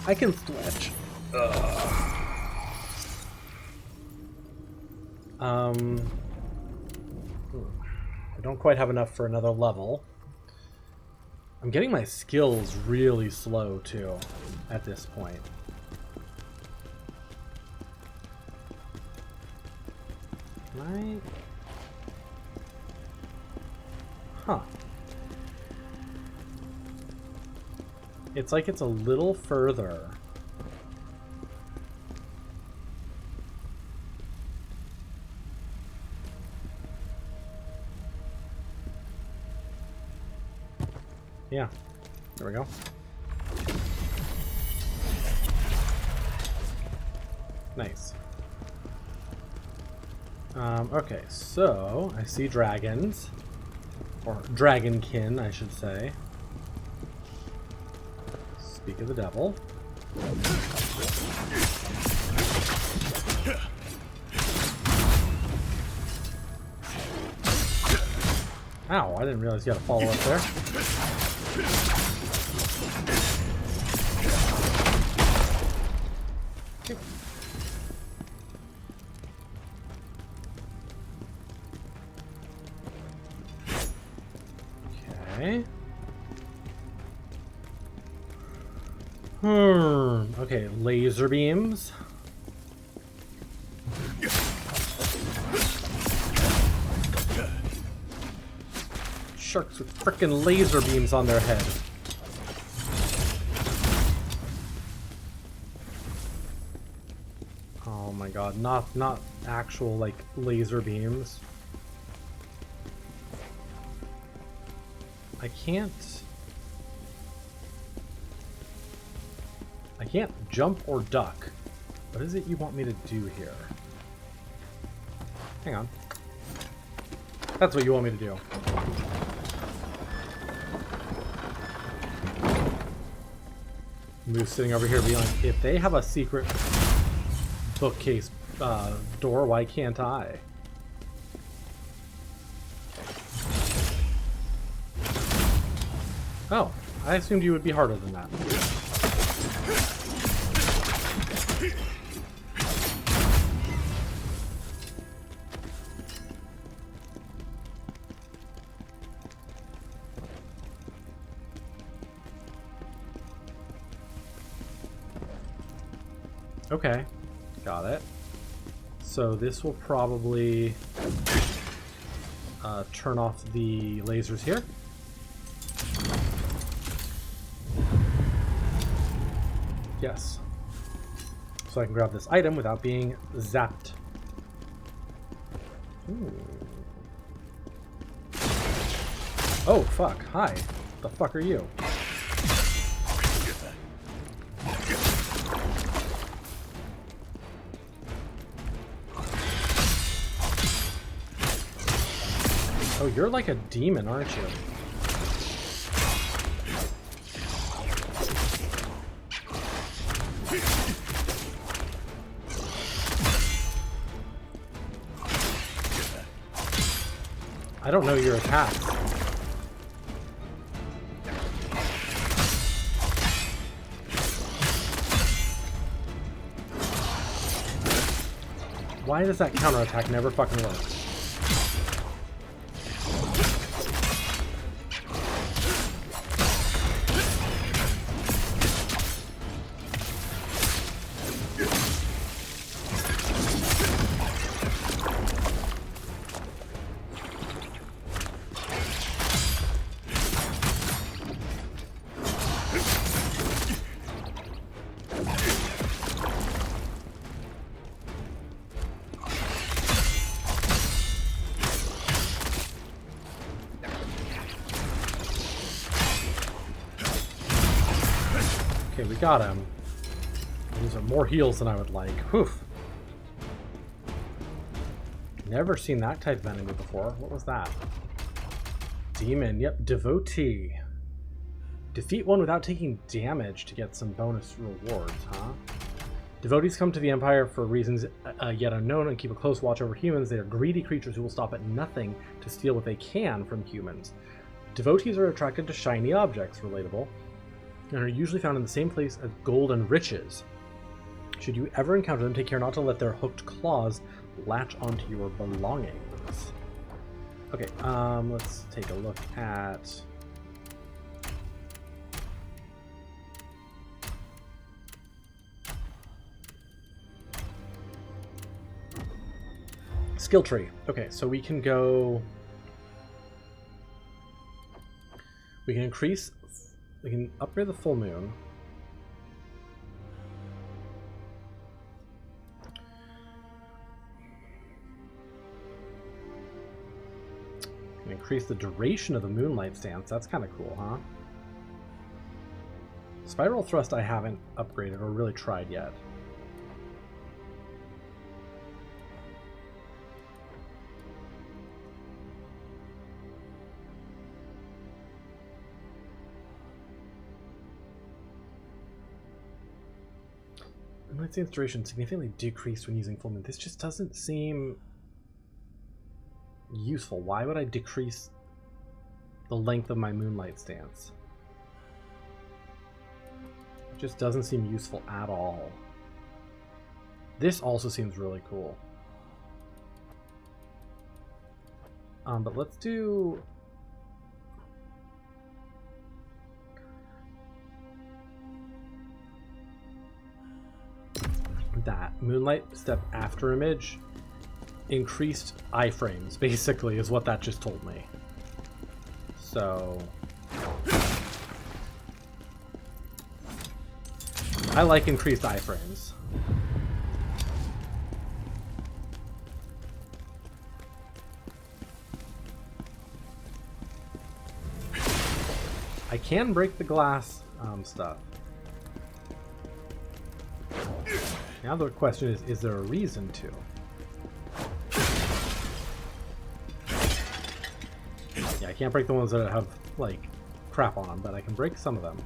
I can stretch. Ugh. I don't quite have enough for another level. I'm getting my skills really slow, too, at this point. Right? Huh. It's like it's a little further. Yeah, there we go. Nice. Okay, so I see dragons, or dragonkin, I should say. Speak of the devil. Ow, I didn't realize you had to follow up there. Okay. Okay, laser beams. Sharks with frickin' laser beams on their head. Oh my god, not actual like laser beams. I can't jump or duck. What is it you want me to do here? Hang on. That's what you want me to do. Moose sitting over here being like, if they have a secret bookcase door, why can't I? Oh, I assumed you would be harder than that. Okay, got it. So this will probably turn off the lasers here. Yes. So I can grab this item without being zapped. Ooh. Oh, fuck. Hi. The fuck are you? Oh, you're like a demon, aren't you? I don't know your attacks. Why does that counterattack never fucking work? Okay, we got him. These are more heals than I would like. Whew. Never seen that type of enemy before. What was that? Demon. Yep, devotee. Defeat one without taking damage to get some bonus rewards, huh? Devotees come to the Empire for reasons yet unknown and keep a close watch over humans. They are greedy creatures who will stop at nothing to steal what they can from humans. Devotees are attracted to shiny objects, relatable, and are usually found in the same place as gold and riches. Should you ever encounter them, take care not to let their hooked claws latch onto your belongings. Okay, let's take a look at... skill tree. Okay, so we can go... we can upgrade the full moon. We can increase the duration of the moonlight stance. That's kind of cool, huh? Spiral thrust I haven't upgraded or really tried yet. Moonlight stance duration significantly decreased when using full moon. This just doesn't seem useful. Why would I decrease the length of my moonlight stance? It just doesn't seem useful at all. This also seems really cool. But let's do... that. Moonlight step after image. Increased iframes, basically, is what that just told me. So... I like increased iframes. I can break the glass stuff. Now the question is there a reason to? Yeah, I can't break the ones that have, like, crap on them, but I can break some of them.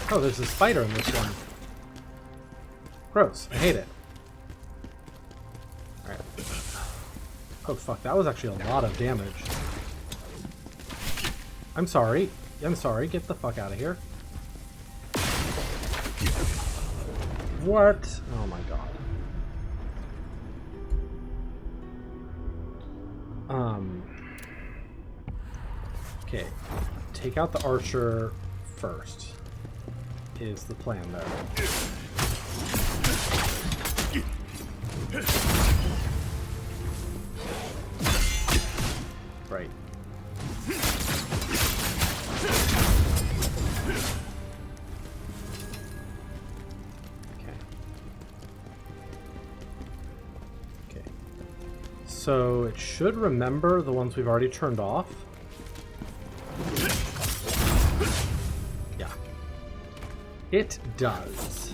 Oh, there's a spider in this one. Gross. I hate it. Alright. Oh, fuck. That was actually a lot of damage. I'm sorry. I'm sorry. Get the fuck out of here. What? Oh my god. Okay. Take out the archer first. Is the plan there. Right. Okay. Okay. So it should remember the ones we've already turned off. Yeah. It does.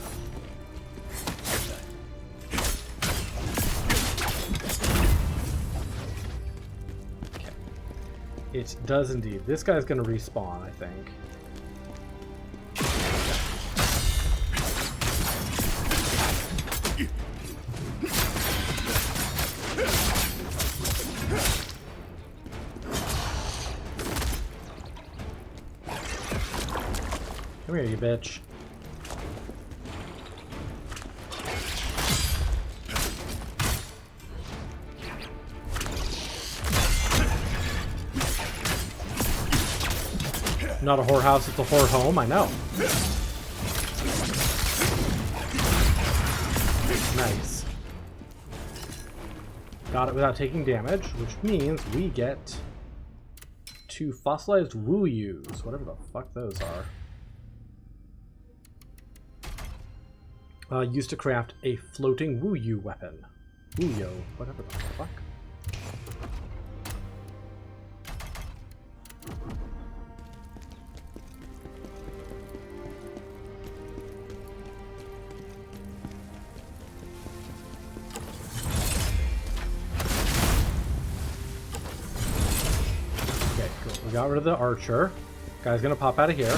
Okay. It does indeed. This guy's gonna respawn, I think. Come here, you bitch. Not a whorehouse, it's a whore home, I know. Nice. Got it without taking damage, which means we get 2 fossilized Wu-Yus, whatever the fuck those are. Used to craft a floating Wu-Yu weapon. Wu-Yo, whatever the fuck. got rid of the archer. Guy's gonna pop out of here.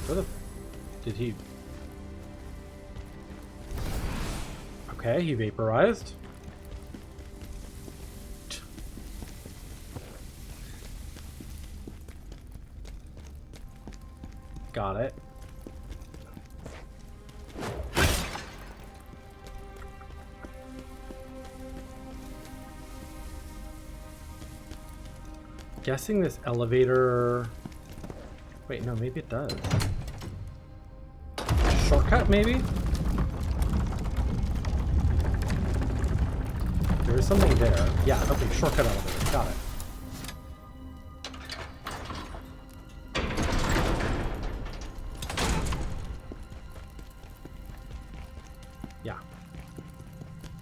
Where the... Did he... Okay, he vaporized. Got it. Guessing this elevator... Wait, no, maybe it does. Shortcut, maybe? There is something there. Yeah, okay, shortcut elevator. Got it. Yeah.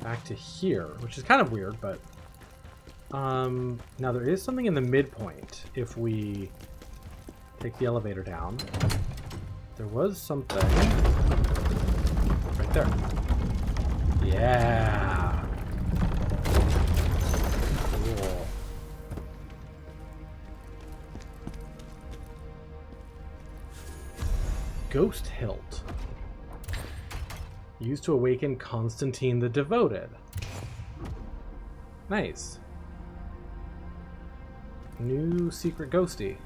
Back to here, which is kind of weird, but... now there is something in the midpoint if we take the elevator down. There was something right there. Yeah. Cool. Ghost Hilt. Used to awaken Constantine the Devoted. Nice. New secret ghosty.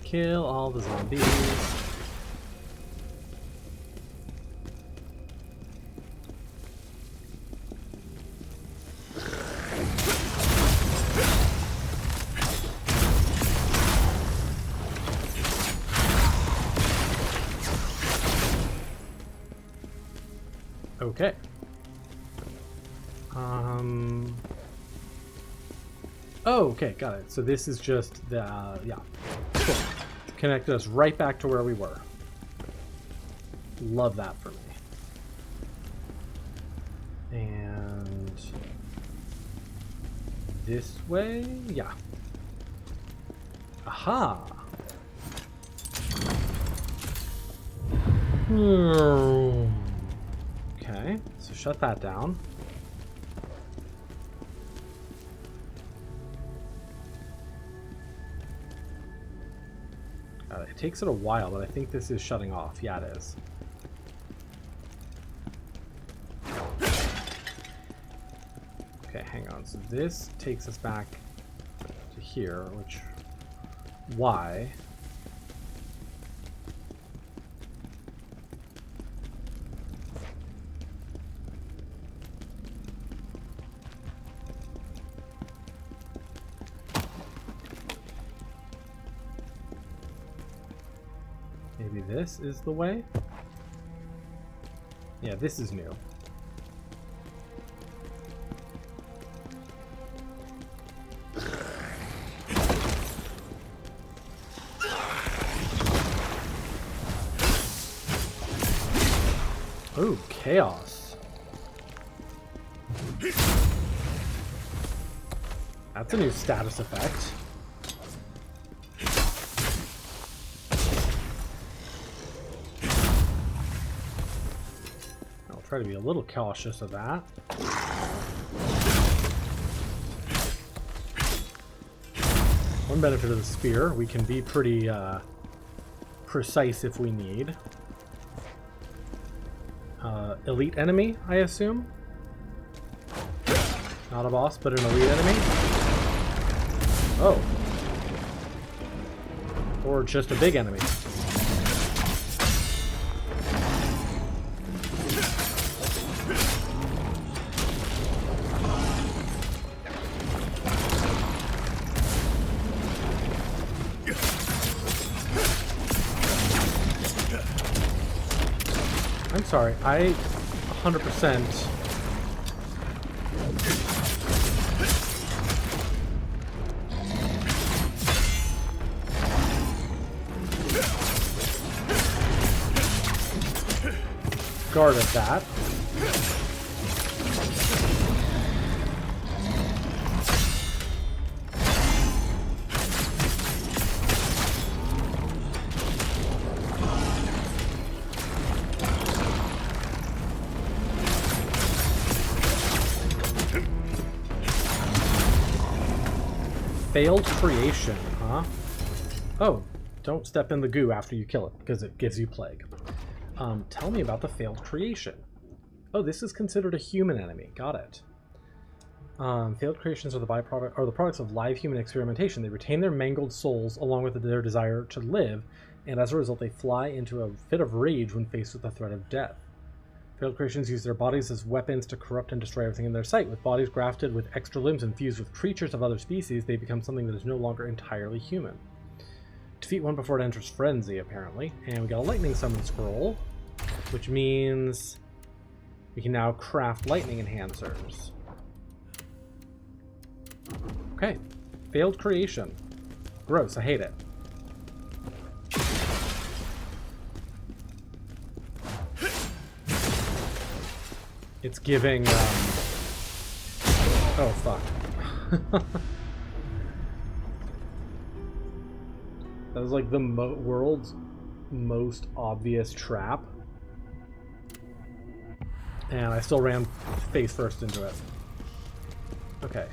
Kill all the zombies. Okay. Oh, okay, got it. So this is just the, yeah. Cool. Connected us right back to where we were. Love that for me. And this way? Yeah. Aha! Okay, so shut that down. It takes it a while, but I think this is shutting off. Yeah, it is. Okay, hang on. So this takes us back to here, which... Why? Maybe this is the way? Yeah, this is new. Oh, chaos. That's a new status effect. Try to be a little cautious of that. One benefit of the spear, we can be pretty precise if we need. Elite enemy, I assume? Not a boss, but an elite enemy? Oh. Or just a big enemy. I'm sorry, I 100%. Guarded that. Failed creation, huh? Oh, don't step in the goo after you kill it, because it gives you plague. Tell me about the failed creation. Oh, this is considered a human enemy. Got it. Failed creations are the products of live human experimentation. They retain their mangled souls along with their desire to live, and as a result, they fly into a fit of rage when faced with the threat of death. Failed creations use their bodies as weapons to corrupt and destroy everything in their sight. With bodies grafted with extra limbs and fused with creatures of other species, they become something that is no longer entirely human. Defeat one before it enters frenzy, apparently. And we got a lightning summon scroll, which means we can now craft lightning enhancers. Okay. Failed creation. Gross, I hate it. It's giving, oh, fuck. That was like the world's most obvious trap. And I still ran face first into it. Okay.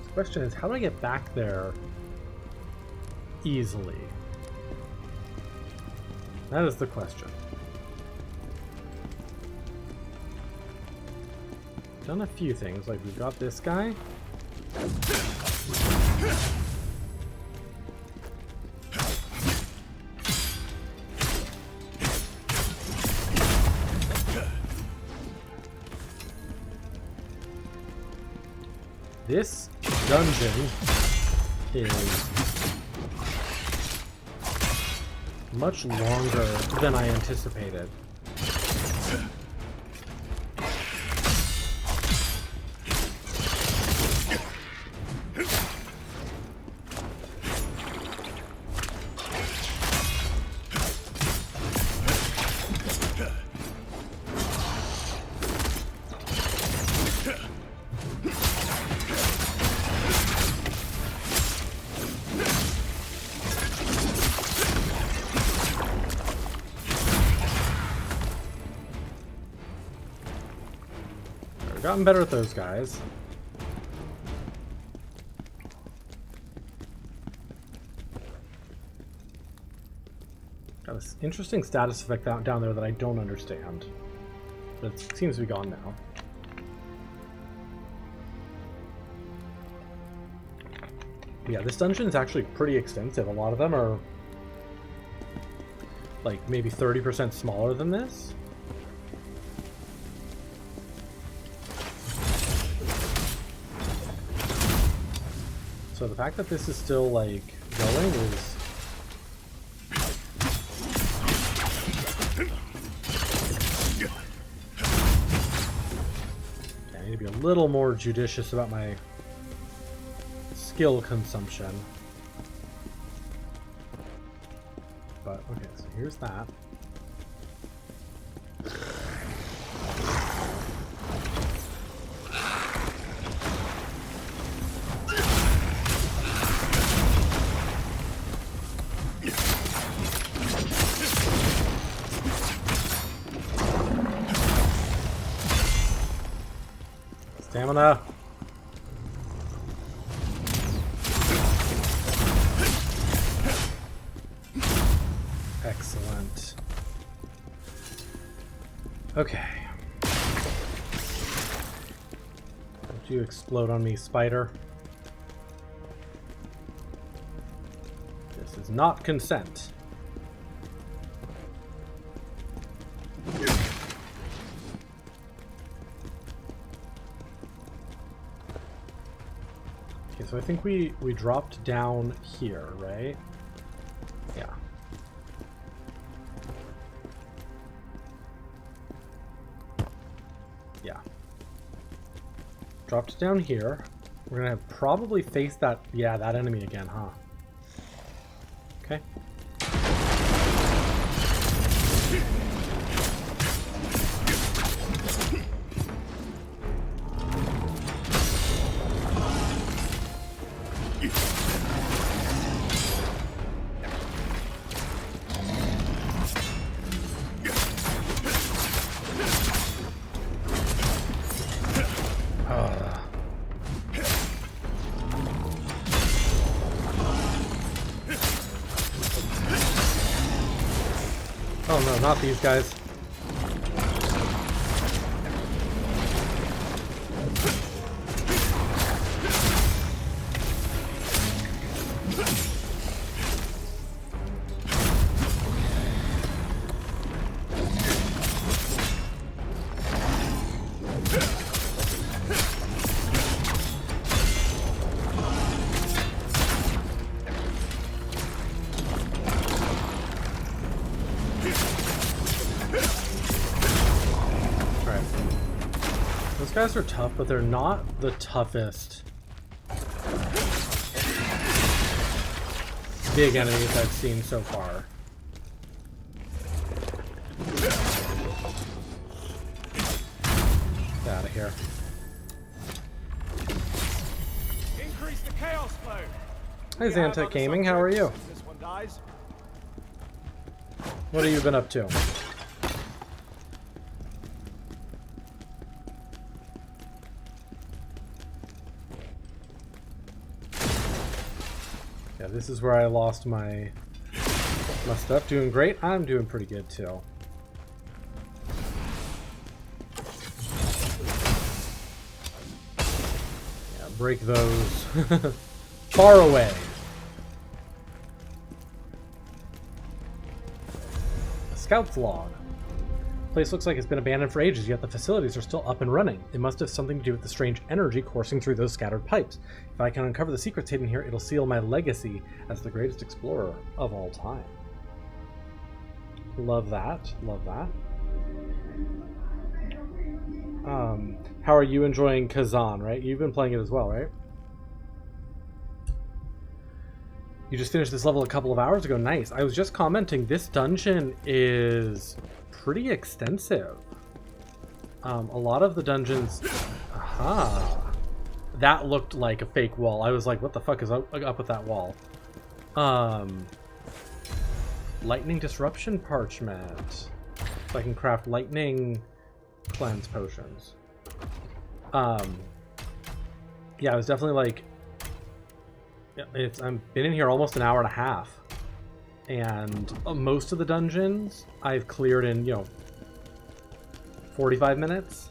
The question is, how do I get back there easily? That is the question. Done a few things, like we've got this guy. This dungeon is much longer than I anticipated. Gotten better at those guys. Got this interesting status effect down there that I don't understand. But it seems to be gone now. Yeah, this dungeon is actually pretty extensive. A lot of them are like maybe 30% smaller than this. So the fact that this is still, like, going is... Okay, I need to be a little more judicious about my skill consumption. But, okay, so here's that. Stamina. Excellent. Okay. Don't you explode on me, spider. is not consent. Okay, so I think we dropped down here, right? Yeah. Yeah. Dropped down here. We're gonna probably face that, yeah, that enemy again, huh? Okay. Oh no, not these guys. Those guys are tough, but they're not the toughest big enemies I've seen so far. Get out of here. Increase the chaos flow. Hi Xantec Gaming, how are you? This one dies. What have you been up to? Yeah, this is where I lost my stuff. Doing great. I'm doing pretty good too. Yeah, break those far away. A scout's log. The place looks like it's been abandoned for ages, yet the facilities are still up and running. It must have something to do with the strange energy coursing through those scattered pipes. If I can uncover the secrets hidden here, it'll seal my legacy as the greatest explorer of all time. Love that. Love that. How are you enjoying Khazan, right? You've been playing it as well, right? You just finished this level a couple of hours ago. Nice. I was just commenting, this dungeon is pretty extensive. A lot of the dungeons... Aha. That looked like a fake wall. I was like, what the fuck is up with that wall? Lightning disruption parchment. So I can craft lightning cleanse potions. Yeah, I was definitely like... I've been in here almost an hour and a half. And most of the dungeons I've cleared in, 45 minutes.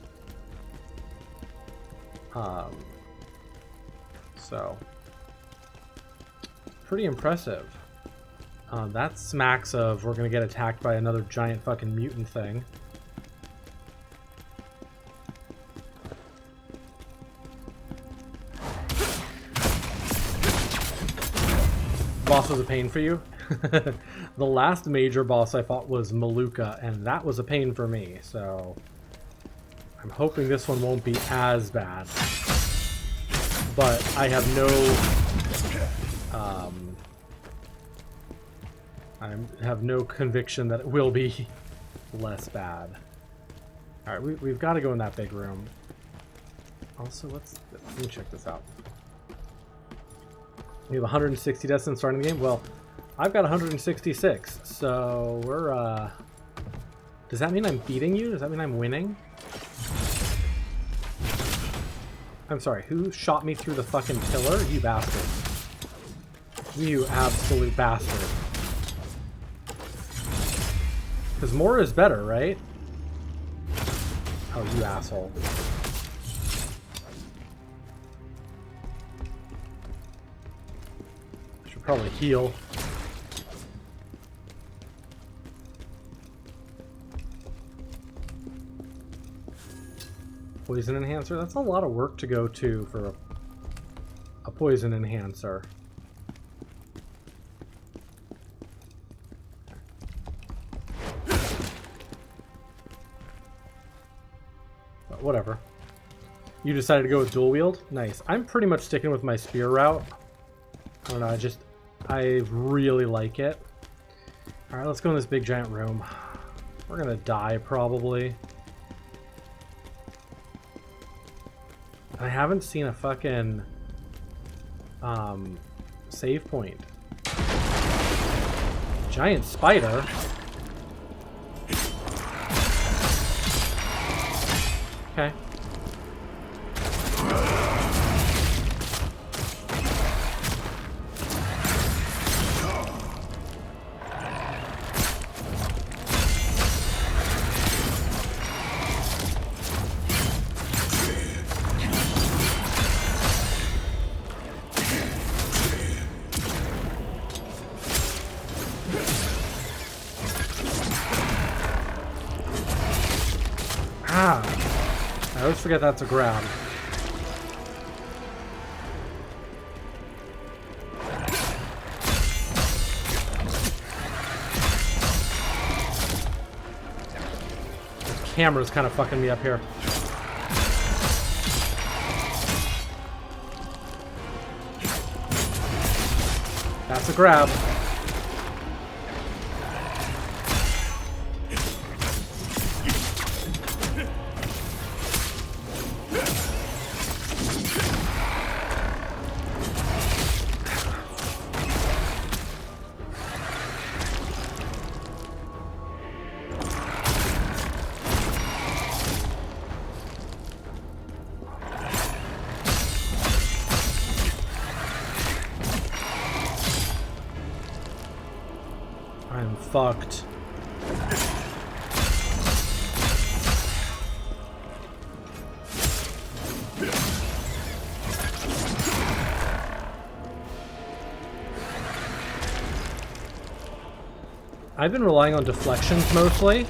So, pretty impressive. That smacks of we're gonna get attacked by another giant fucking mutant thing. Boss was a pain for you? The last major boss I fought was Maluka, and that was a pain for me, so I'm hoping this one won't be as bad. But I have no I have no conviction that it will be less bad. Alright, we've got to go in that big room. Also, let me check this out. We have 160 deaths since starting the game. Well, I've got 166, so we're, does that mean I'm beating you? Does that mean I'm winning? I'm sorry, who shot me through the fucking pillar? You bastard. You absolute bastard. Because more is better, right? Oh, you asshole. Probably heal. Poison enhancer? That's a lot of work to go to for a poison enhancer. But whatever. You decided to go with dual wield? Nice. I'm pretty much sticking with my spear route. I don't know, I really like it. Alright, let's go in this big giant room. We're gonna die, probably. I haven't seen a fucking save point. Giant spider? Okay. I always forget that's a grab. The camera's kind of fucking me up here. That's a grab. I'm fucked. I've been relying on deflections mostly.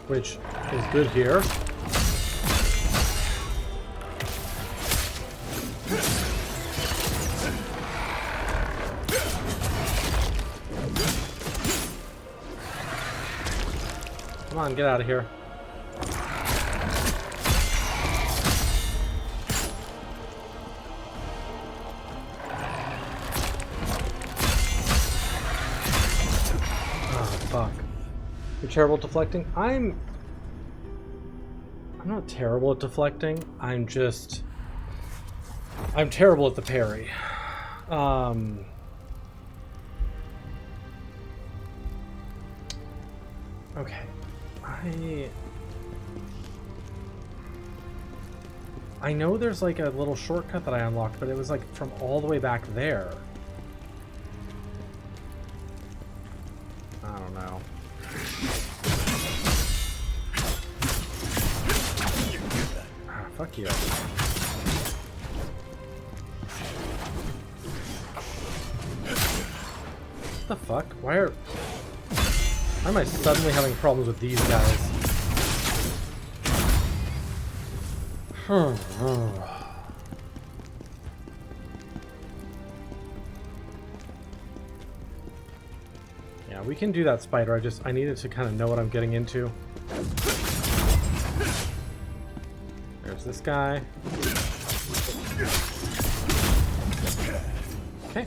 Which is good here. Come on, get out of here. Oh, fuck. You're terrible at deflecting? I'm not terrible at deflecting. I'm terrible at the parry. Okay. I know there's like a little shortcut that I unlocked, but it was like from all the way back there. I don't know. Ah, fuck you. What the fuck? Why am I suddenly having problems with these guys? Yeah, we can do that, spider. I needed to kind of know what I'm getting into. There's this guy. Okay.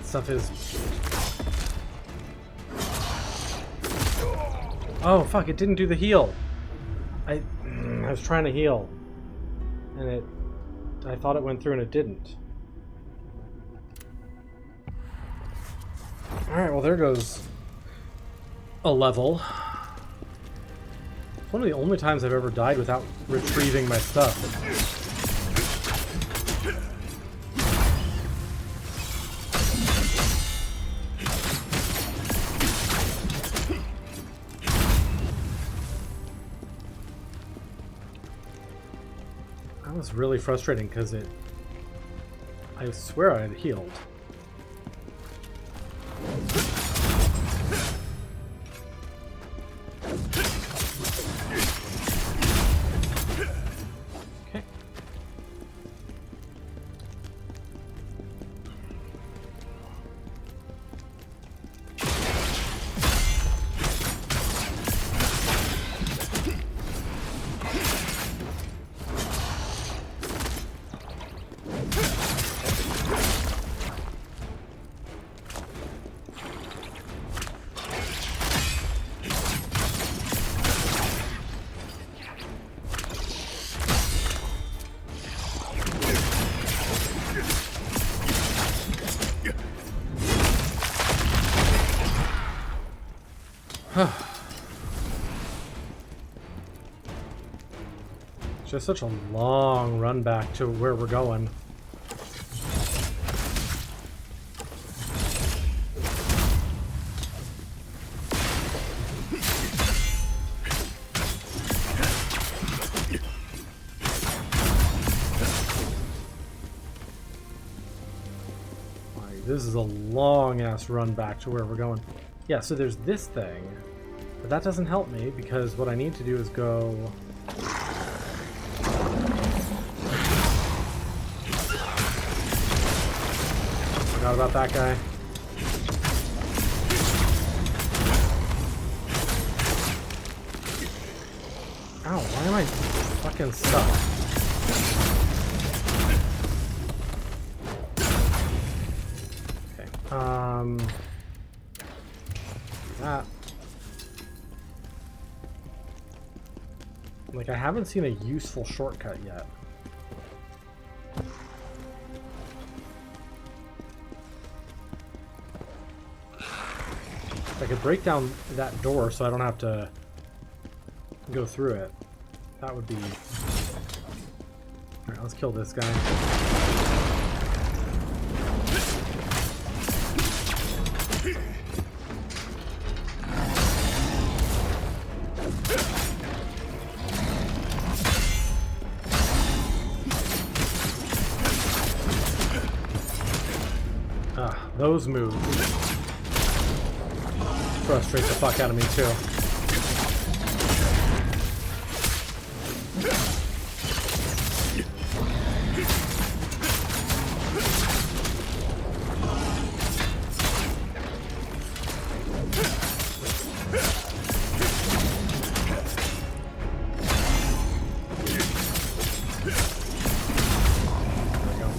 Stuff is... Oh, fuck, it didn't do the heal. I was trying to heal, and I thought it went through and it didn't. Alright, well there goes a level. It's one of the only times I've ever died without retrieving my stuff. That was really frustrating because I swear I had healed. Okay. Just such a long run back to where we're going. Like, this is a long ass run back to where we're going. Yeah, so there's this thing, but that doesn't help me because what I need to do is go. Forgot about that guy. Ow, why am I fucking stuck? Okay, that. Like, I haven't seen a useful shortcut yet. If I could break down that door so I don't have to go through it, that would be... Alright, let's kill this guy. Ah, those moves frustrate the fuck out of me too. There we go.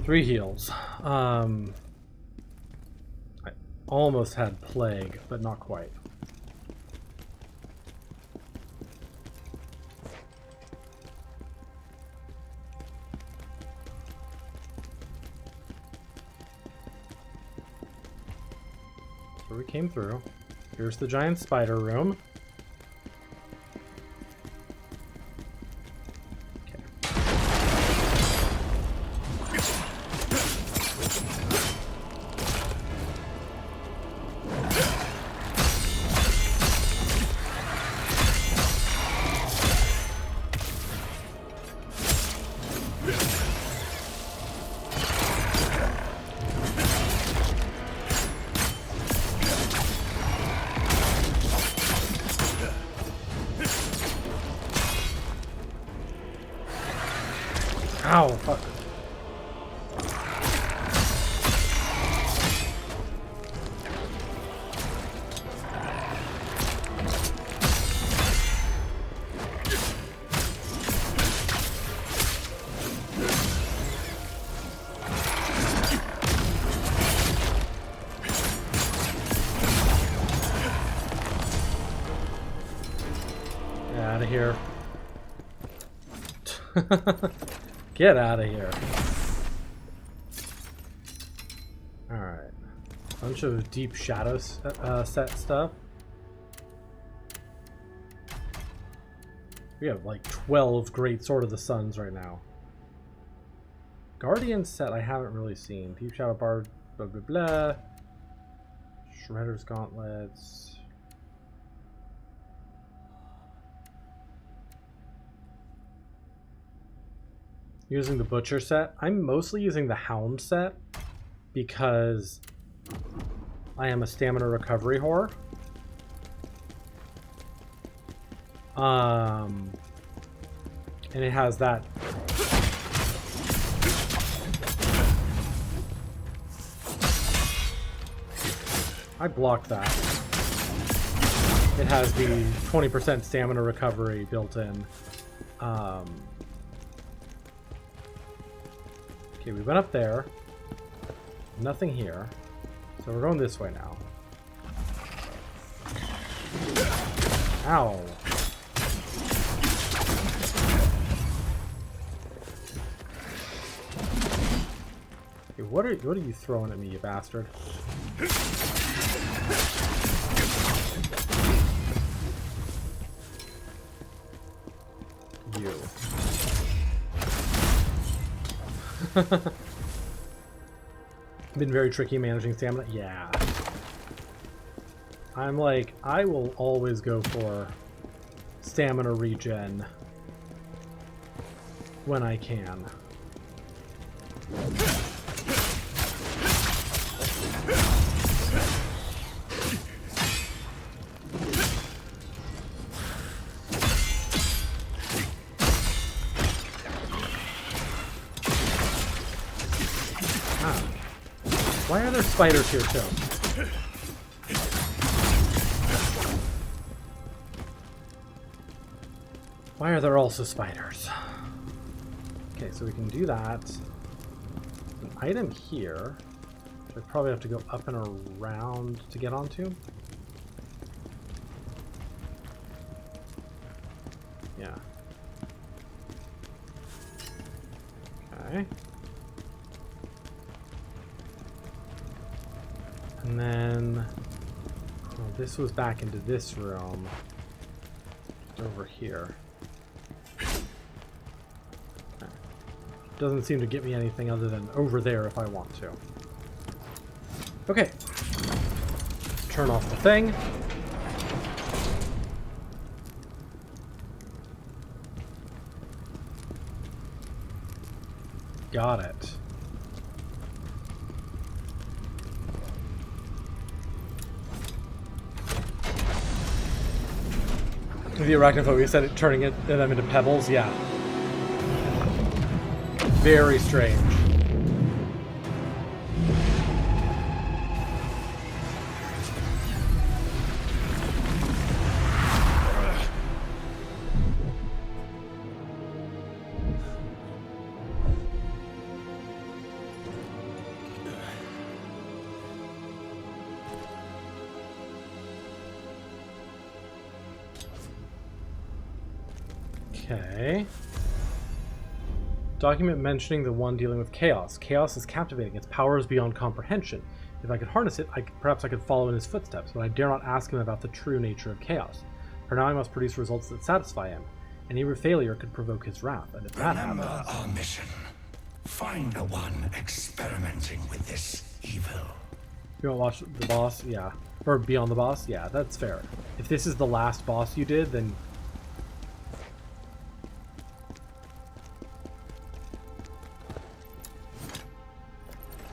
3 heals. Almost had plague, but not quite. So we came through. Here's the giant spider room. Ow, fuck. out of here. Get out of here. Alright. Bunch of deep shadow set stuff. We have like 12 Great Sword of the Suns right now. Guardian set I haven't really seen. Deep Shadow Bard, blah blah blah. Shredder's Gauntlets. Using the Butcher set. I'm mostly using the Hound set because I am a stamina recovery whore. And it has that. I blocked that. It has the 20% stamina recovery built in. Okay, we went up there. Nothing here. So we're going this way now. Ow. Okay, what are you throwing at me, you bastard? You. Been very tricky managing stamina. Yeah. I'm like, I will always go for stamina regen when I can. Why are there spiders here too? Why are there also spiders? Okay, so we can do that. An item here. I probably have to go up and around to get onto. Yeah. Okay. And then this was back into this room. Just over here. Okay. Doesn't seem to get me anything other than over there if I want to. Okay. Turn off the thing. Got it. The arachnophobia said it turning them into pebbles, yeah. Very strange. Okay. Document mentioning the one dealing with chaos. Chaos is captivating. Its power is beyond comprehension. If I could harness it, perhaps I could follow in his footsteps, but I dare not ask him about the true nature of chaos. For now I must produce results that satisfy him. Any failure could provoke his wrath, and if that happens... Remember our mission. Find the one experimenting with this evil. You want to watch the boss? Yeah. Or Beyond the Boss? Yeah, that's fair. If this is the last boss you did, then...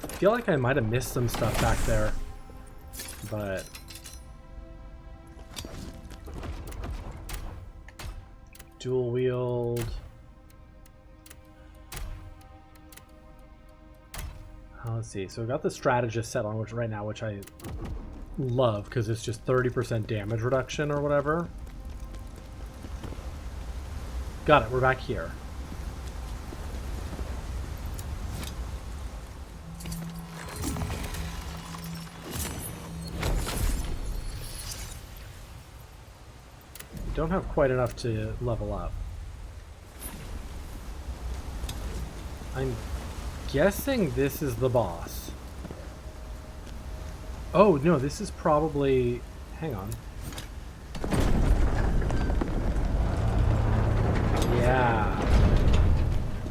I feel like I might have missed some stuff back there, but dual wield. Let's see. So we got the strategist set on which right now, which I love because it's just 30% damage reduction or whatever. Got it. We're back here. don't have quite enough to level up. I'm guessing this is the boss. Oh, no, this is probably... Hang on. Yeah.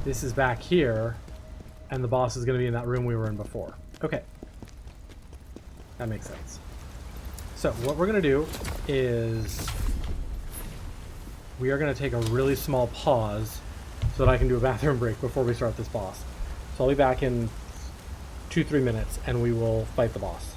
This is back here, and the boss is going to be in that room we were in before. Okay. That makes sense. So, what we're going to do is... we are going to take a really small pause so that I can do a bathroom break before we start this boss. So I'll be back in 2-3 minutes, and we will fight the boss.